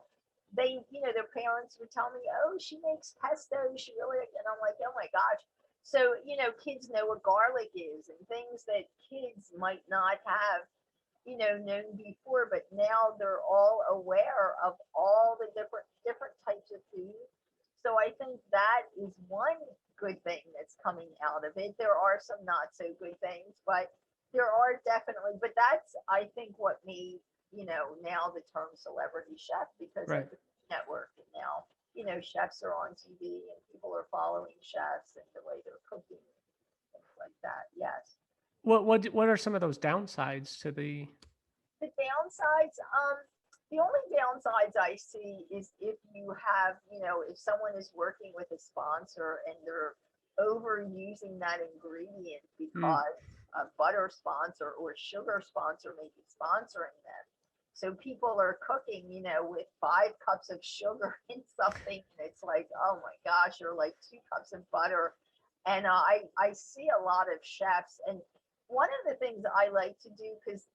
they, their parents would tell me, oh, she makes pesto. She really, and I'm like, oh my gosh. So, kids know what garlic is and things that kids might not have, known before, but now they're all aware of all the different types of food. So I think that is one good thing that's coming out of it. There are some not so good things, but there are definitely, but that's, I think, what made, now the term celebrity chef because of Right. the network. And now, chefs are on TV and people are following chefs and the way they're cooking, things like that. Yes. What are some of those downsides to the? The downsides, the only downsides I see is if you have, if someone is working with a sponsor and they're overusing that ingredient Mm, because a butter sponsor or sugar sponsor may be sponsoring them. So people are cooking, with 5 cups of sugar in something, and it's like, oh my gosh, or like 2 cups of butter. And I see a lot of chefs, and one of the things I like to do, because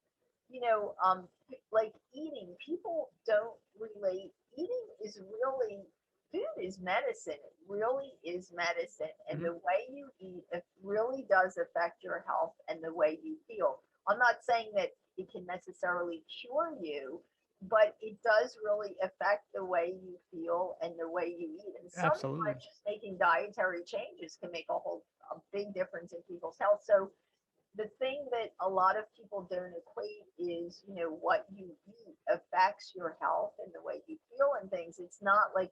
like eating, people don't relate. Eating is really, food is medicine. It really is medicine. And mhm. the way you eat, it really does affect your health and the way you feel. I'm not saying that it can necessarily cure you, but it does really affect the way you feel and the way you eat. And Absolutely. sometimes just making dietary changes can make a big difference in people's health. So the thing that a lot of people don't equate is, what you eat affects your health and the way you feel and things. It's not like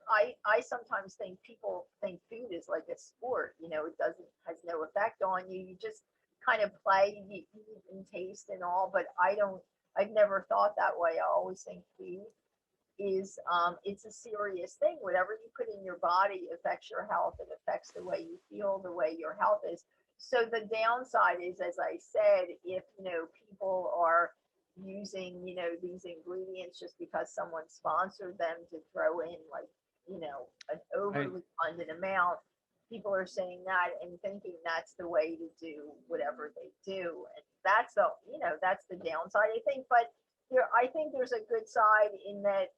I sometimes think people think food is like a sport. It doesn't has no effect on you. You just kind of play, you eat and taste and all. But I've never thought that way. I always think food is, it's a serious thing. Whatever you put in your body affects your health. It affects the way you feel, the way your health is. So the downside is, as I said, if people are using these ingredients just because someone sponsored them to throw in, like, an Right. overly funded amount, people are saying that and thinking that's the way to do whatever they do, and that's the downside, I think. But I think there's a good side in that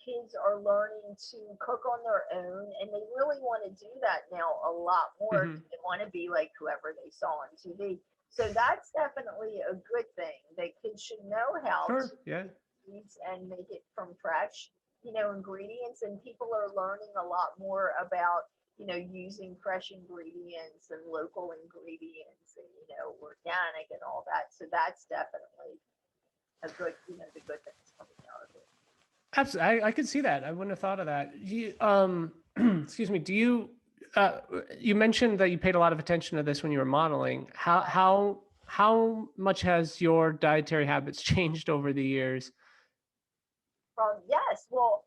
kids are learning to cook on their own, and they really want to do that now a lot more Hmm. because they want to be like whoever they saw on TV. So that's definitely a good thing, that kids should know how to Sure. Yeah. eat and make it from fresh, ingredients. And people are learning a lot more about, using fresh ingredients and local ingredients and, organic and all that. So that's definitely a good, the good things coming out of it. Absolutely. I could see that. I wouldn't have thought of that. Excuse me. Do you, you mentioned that you paid a lot of attention to this when you were modeling. How much has your dietary habits changed over the years? From Yes, well,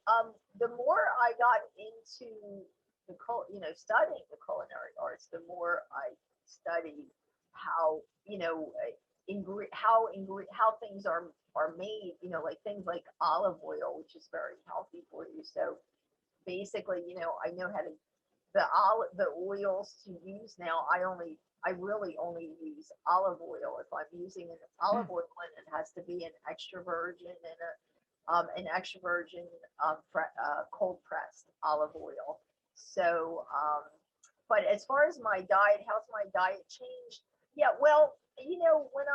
the more I got into studying the culinary arts, the more I studied how, how things are made. Like things like olive oil, which is very healthy for you. So basically, I know how to the oils to use now. I really only use olive oil if I'm using an Hmm. olive oil, and it has to be an extra virgin and an extra virgin, cold pressed olive oil. So, but as far as my diet, how's my diet changed? Yeah, well, when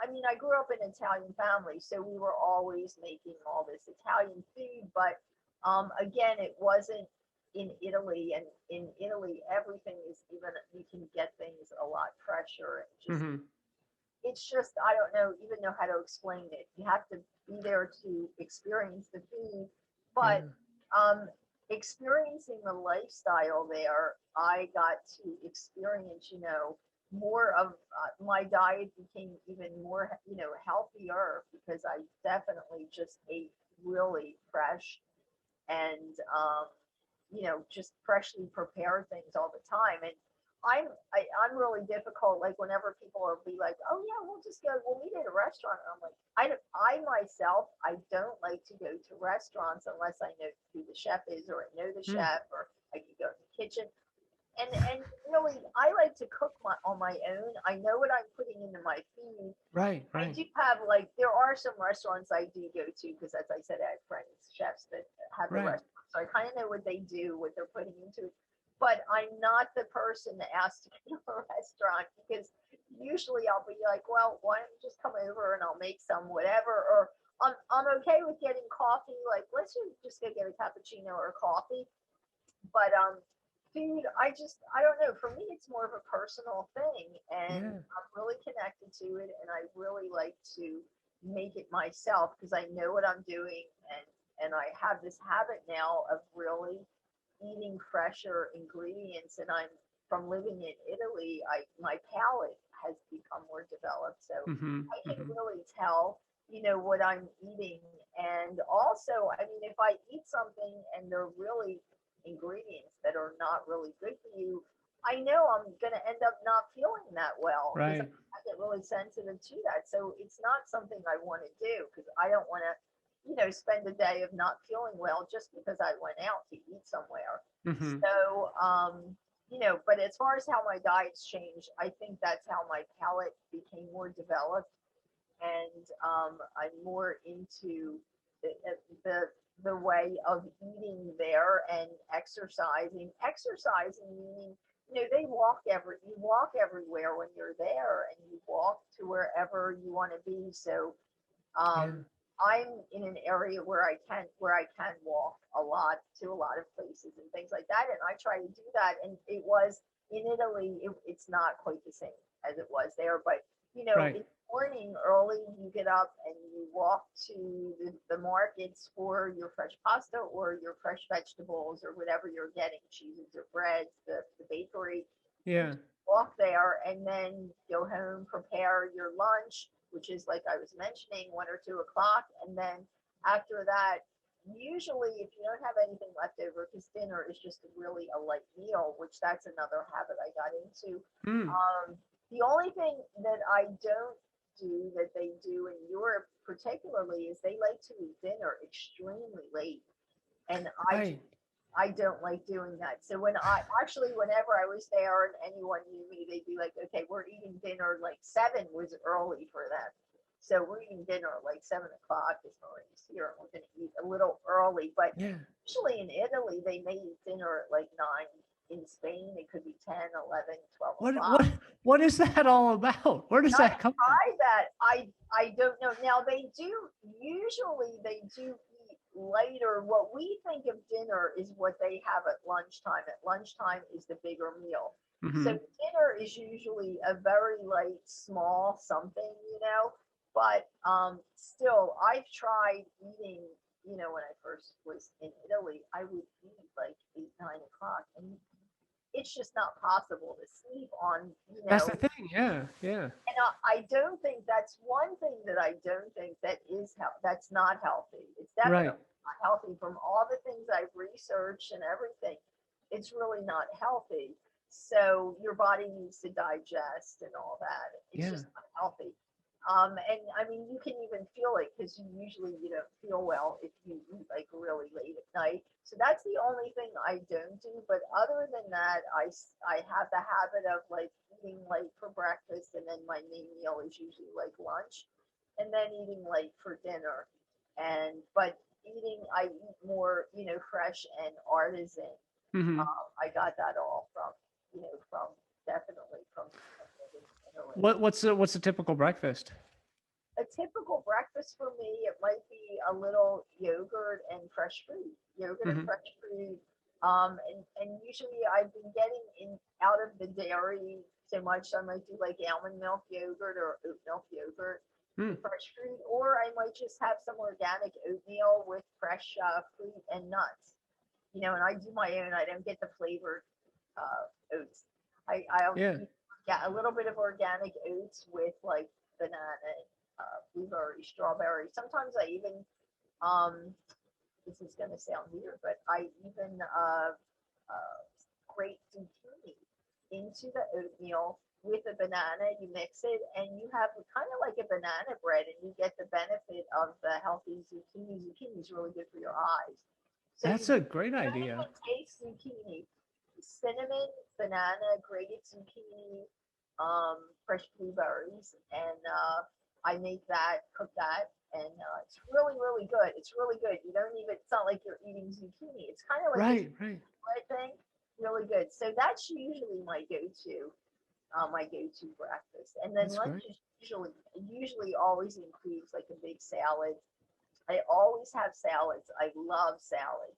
I mean, I grew up in an Italian family, so we were always making all this Italian food. But again, it wasn't in Italy, and in Italy, everything is, even you can get things a lot fresher. And just, Hmm. it's just, I don't know even know how to explain it. You have to be there to experience the food. But Yeah. um, experiencing the lifestyle there, I got to experience, more of, my diet became even more, healthier, because I definitely just ate really fresh and, just freshly prepared things all the time. And I'm really difficult. Like whenever people will be like, "Oh yeah, we'll meet at a restaurant," and I'm like, I myself, I don't like to go to restaurants unless I know who the chef is, or I know the Mm. chef, or I could go in the kitchen. And really, I like to cook on my own. I know what I'm putting into my food. Right, I right, do have like there are some restaurants I do go to because, as I said, I have friends chefs that have the right. restaurant, so I kind of know what they do, what they're putting into it. But I'm not the person that asks to go to a restaurant because usually I'll be like, well, why don't you just come over and I'll make some whatever, or I'm okay with getting coffee. Like, let's just go get a cappuccino or coffee. But food, I don't know. For me, it's more of a personal thing, and Yeah. I'm really connected to it, and I really like to make it myself because I know what I'm doing, and I have this habit now of really eating fresher ingredients, and I'm from living in Italy. I my palate has become more developed, so Mm-hmm. I can Mm-hmm. really tell, what I'm eating. And also, I mean, if I eat something and they're really ingredients that are not really good for you, I know I'm going to end up not feeling that well because Right. I get really sensitive to that. So it's not something I want to do because I don't want to, spend a day of not feeling well just because I went out to eat somewhere. Mm-hmm. So, but as far as how my diet's changed, I think that's how my palate became more developed, and I'm more into the, the the way of eating there and exercising. Exercising meaning, you walk everywhere when you're there, and you walk to wherever you want to be. So Yeah. I'm in an area where I can walk a lot to a lot of places and things like that, and I try to do that. And it was in Italy, it's not quite the same as it was there, but Right. in the morning early, you get up and you walk to the markets for your fresh pasta or your fresh vegetables or whatever you're getting, cheeses or breads, the bakery. You Yeah. just walk there and then go home, prepare your lunch, which is like I was mentioning, 1 or 2 o'clock. And then after that, usually if you don't have anything left over, because dinner is just really a light meal, which that's another habit I got into. Mm. The only thing that I don't do that they do in Europe particularly is they like to eat dinner extremely late. And Right. I don't like doing that. So whenever I was there and anyone knew me, they'd be like, okay, we're eating dinner like 7 was early for them. So we're eating dinner at like 7 o'clock is Marie's here. And we're going to eat a little early. But Yeah. usually in Italy, they may eat dinner at like 9. In Spain, it could be 10, 11, 12 What o'clock. what what is that all about? Where does I that come from? try that. I don't know. Now they do eat later. What we think of dinner is what they have at lunchtime. At lunchtime is the bigger meal. So Mm-hmm. dinner is usually a very light, small something, But still, I've tried eating. When I first was in Italy, I would eat like 8, 9 o'clock, and it's just not possible to sleep on, That's the thing. Yeah. Yeah. and I don't think that's one thing that I don't think that's not healthy. It's Right. definitely not healthy from all the things I've researched and everything. It's really not healthy. So your body needs to digest and all that. It's Yeah. just not healthy. And I mean, you can even feel it because you don't feel well if you eat like really late at night. So that's the only thing I don't do. But other than that, I have the habit of like eating late for breakfast, and then my main meal is usually like lunch, and then eating late for dinner. But I eat more, fresh and artisan. Mm-hmm. I got that all from definitely from living in Italy. What's a typical breakfast? A typical breakfast for me, it might be a little yogurt and fresh fruit. Yogurt and Mm-hmm. fresh fruit. And usually I've been getting in out of the dairy so much. I might do like almond milk yogurt or oat milk yogurt Mm. and fresh fruit, or I might just have some organic oatmeal with fresh fruit and nuts. And I do my own. I don't get the flavored oats. I'll Yeah. get a little bit of organic oats with like banana, blueberry, strawberry. Sometimes I even this is going to sound weird, but I even grate zucchini into the oatmeal with a banana. You mix it, and you have kind of like a banana bread, and you get the benefit of the healthy zucchini. Zucchini is really good for your eyes. So you That's a great don't idea. even taste zucchini. cinnamon, banana, grated zucchini, fresh blueberries, and I make that, cook that, and it's really, really good. It's really good. You don't even. It's not like you're eating zucchini. It's kind of like a Right, right. bread thing. Really good. So that's usually my go-to breakfast. And then That's lunch great. is usually always includes like a big salad. I always have salads. I love salads.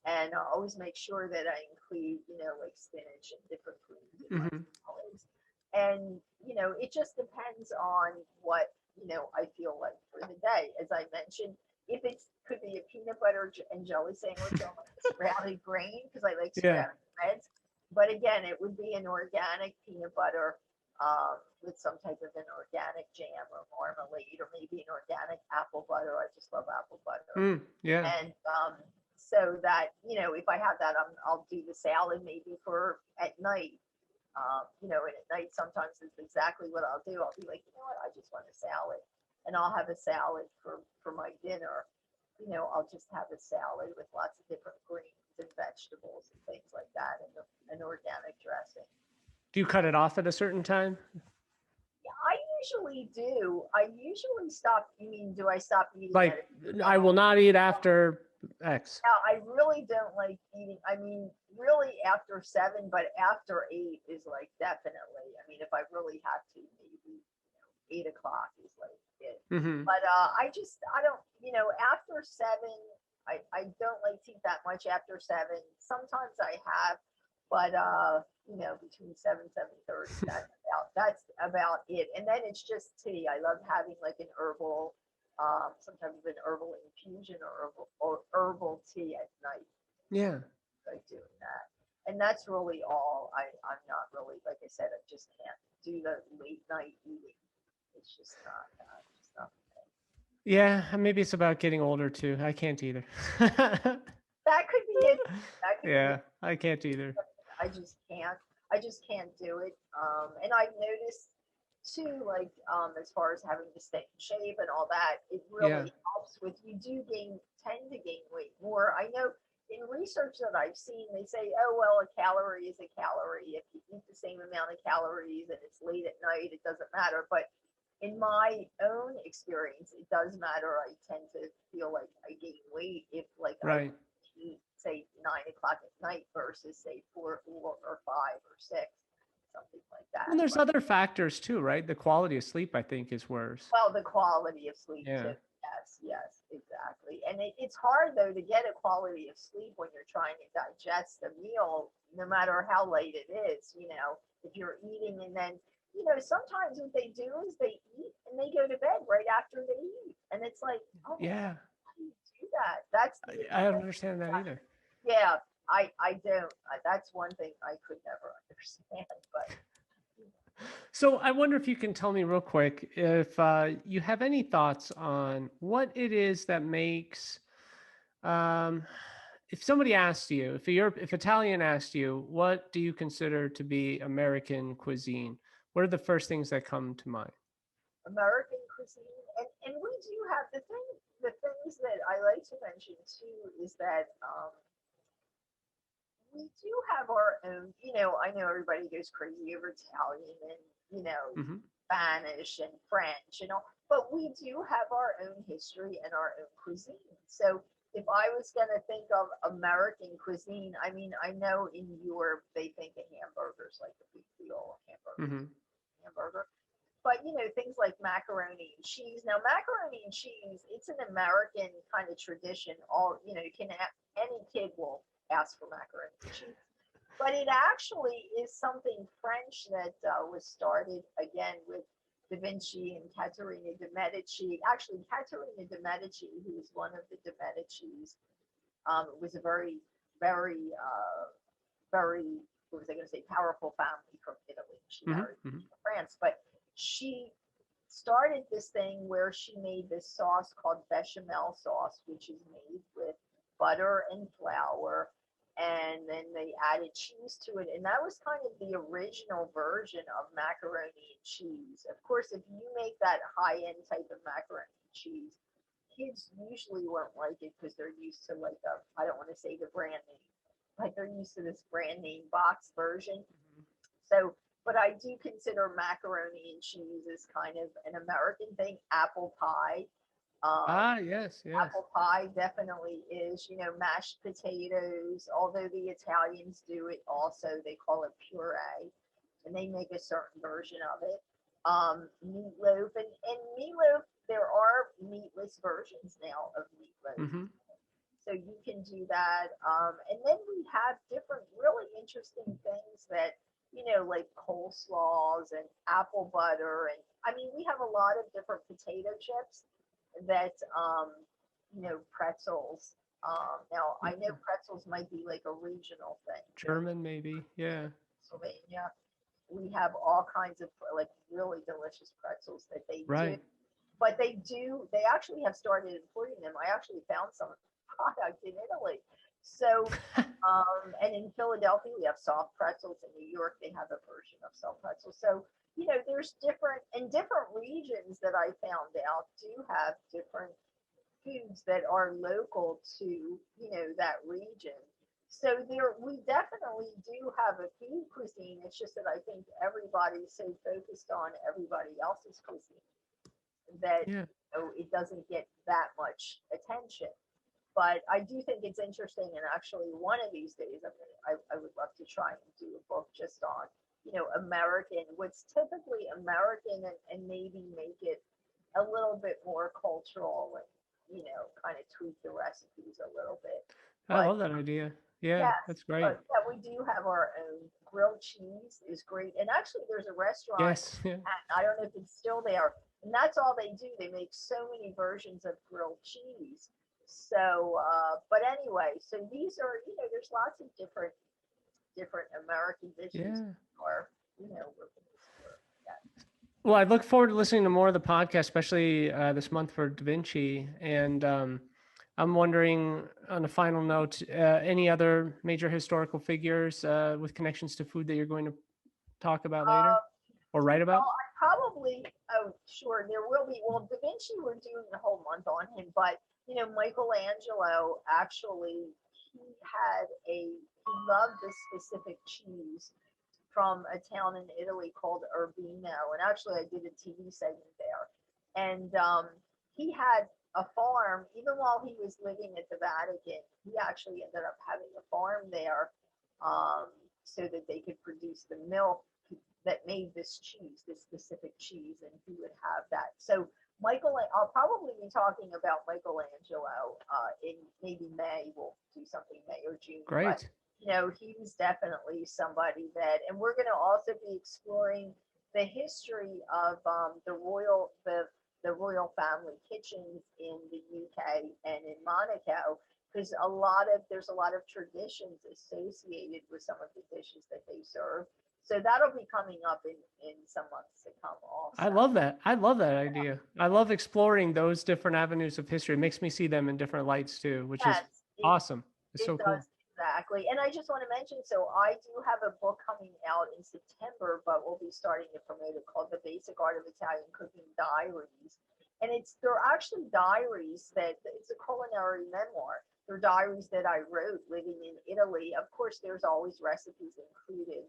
And I always make sure that I include, like spinach and different greens in my Hmm. salads. And, it just depends on what, I feel like for the day. As I mentioned, if it could be a peanut butter and jelly sandwich on like a sprouted grain, because I like Yeah. sprouted breads. But again, it would be an organic peanut butter with some type of an organic jam or marmalade, or maybe an organic apple butter. I just love apple butter. Mm, yeah. And so that, if I have that, I'll do the salad maybe for at night. And at night sometimes it's exactly what I'll do. I'll be like, you know what, I just want a salad, and I'll have a salad for my dinner. I'll just have a salad with lots of different greens and vegetables and things like that, and an organic dressing. Do you cut it off at a certain time? Yeah, I usually do. I usually stop. You mean, do I stop eating at Like, it? I will not eat after X. Now, I really don't like eating. I mean, really after 7, but after 8 is like definitely. I mean, if I really have to, maybe 8 o'clock is like it. Hmm. But I don't. After 7, I don't like to eat that much after 7. Sometimes I have, but between 7:30, that's about it. And then it's just tea. I love having like an herbal, sometimes an herbal infusion or herbal tea at night. Yeah. Like doing that, and that's really all. I'm not really, like I said, I just can't do the late night eating. It's just not. Yeah. Maybe it's about getting older too. I can't either. That could be it. That could be Yeah. it. I can't either. I just can't. I just can't do it. And I've noticed too, like as far as having to stay in shape and all that, it Yeah. really helps with you do tend to gain weight more. I know in research that I've seen, they say, oh well, a calorie is a calorie. If you eat the same amount of calories and it's late at night, it doesn't matter. But in my own experience, it does matter. I tend to feel like I gain weight if like I Right. eat say 9 o'clock at night versus say 4 or 5 or 6, something like And that. there's But other factors too, right? The quality of sleep, I think, is worse. well, the quality of sleep Yeah. too. Yes, yes, exactly. And it's hard though to get a quality of sleep when you're trying to digest a meal, no matter how late it is. If you're eating and then sometimes what they do is they eat and they go to bed right after they eat, and it's like, oh my god, Yeah. how do you do that? That's I don't understand that either. yeah. I don't. That's one thing I could never understand. But So I wonder if you can tell me real quick if you have any thoughts on what it is that makes, um, if somebody asked you, if Italian asked you, what do you consider to be American cuisine? What are the first things that come to mind? American cuisine, and we do have the things that I like to mention too is that we do have our own. I know everybody goes crazy over Italian and Hmm. Spanish and French and all, but we do have our own history and our own cuisine. So if I was going to think of American cuisine, I mean, I know in Europe they think of hamburgers like the big deal Hmm. hamburger. But things like macaroni and cheese. Now, macaroni and cheese, it's an American kind of tradition. Any kid will ask for macaroni and cheese. But it actually is something French that was started again with Da Vinci and Caterina de' Medici. Actually, Caterina de' Medici, who was one of the de' Medicis, was a very, very, very, what was I going to say, powerful family from Italy. She Hmm. married Hmm. France, but she started this thing where she made this sauce called bechamel sauce, which is made with butter and flour, and then they added cheese to it, and that was kind of the original version of macaroni and cheese. Of course, if you make that high-end type of macaroni and cheese, kids usually won't like it because they're used to like I don't want to say the brand name, like they're used to this brand name box version. So, but I do consider macaroni and cheese as kind of an American thing. Apple pie. Um, Ah, yes, yes. Apple pie definitely is, mashed potatoes, although the Italians do it also, they call it puree, and they make a certain version of it. Meatloaf, and meatloaf, there are meatless versions now of meatloaf. Mm-hmm. So you can do that. And then we have different, really interesting things that, like coleslaws and apple butter. And I mean, we have a lot of different potato chips that, pretzels. Now, I know pretzels might be like a regional thing. German, maybe. Yeah. Pennsylvania, we have all kinds of like really delicious pretzels that they do. Right. But they actually have started importing them. I actually found some product in Italy. So, and in Philadelphia, we have soft pretzels. In New York, they have a version of soft pretzels. So, there's different regions that I found out do have different foods that are local to, that region. So we definitely do have a food cuisine. It's just that I think everybody's so focused on everybody else's cuisine that Yeah. it doesn't get that much attention. But I do think it's interesting, and actually, one of these days, I would love to try and do a book just on, American, what's typically American, and maybe make it a little bit more cultural, and kind of tweak the recipes a little bit. I But love that idea. Yeah, yes, that's great. but yeah, we do have our own grilled cheese is great, and actually, there's a restaurant. Yes. Yeah. I don't know if it's still there, and that's all they do. They make so many versions of grilled cheese. So, but anyway, so these are, there's lots of different American dishes, Yeah. or we're for. Yeah. Well, I look forward to listening to more of the podcast, especially this month for DaVinci. And I'm wondering, on a final note, any other major historical figures with connections to food that you're going to talk about later or write about? Well, I probably, oh, sure, there will be. Well, Da Vinci, we're doing a whole month on him, but Michelangelo actually, he loved this specific cheese from a town in Italy called Urbino, and actually, I did a TV segment there, and he had a farm even while he was living at the Vatican. He actually ended up having a farm there, so that they could produce the milk that made this cheese, this specific cheese, and he would have that. So I'll probably be talking about Michelangelo in maybe May. We'll do something May or June. But Great. he was definitely somebody that, and we're going to also be exploring the history of the royal family kitchens in the UK and in Monaco, because there's a lot of traditions associated with some of the dishes that they serve. So that'll be coming up in some months to come I also. love that. I love that idea. I love exploring those different avenues of history. It makes me see them in different lights too, which is Yes, awesome. It's it so cool. does exactly. And I just want to mention, so I do have a book coming out in September, but we'll be starting to promote it, called The Basic Art of Italian Cooking Diaries. And they're actually diaries it's a culinary memoir. They're diaries that I wrote living in Italy. Of course, there's always recipes included,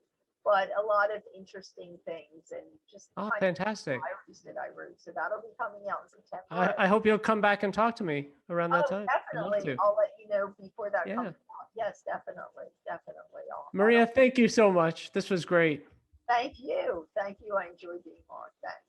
but a lot of interesting things, and just Oh, kind of fantastic. diaries that I wrote. So that'll be coming out in I, September. I hope you'll come back and talk to me around that Oh, time. I'd love definitely. to. I'll let you know before that Yeah. comes out. Yes, definitely. Definitely. Maria, thank you so much. This was great. Thank you. Thank you. I enjoyed being on. Thanks.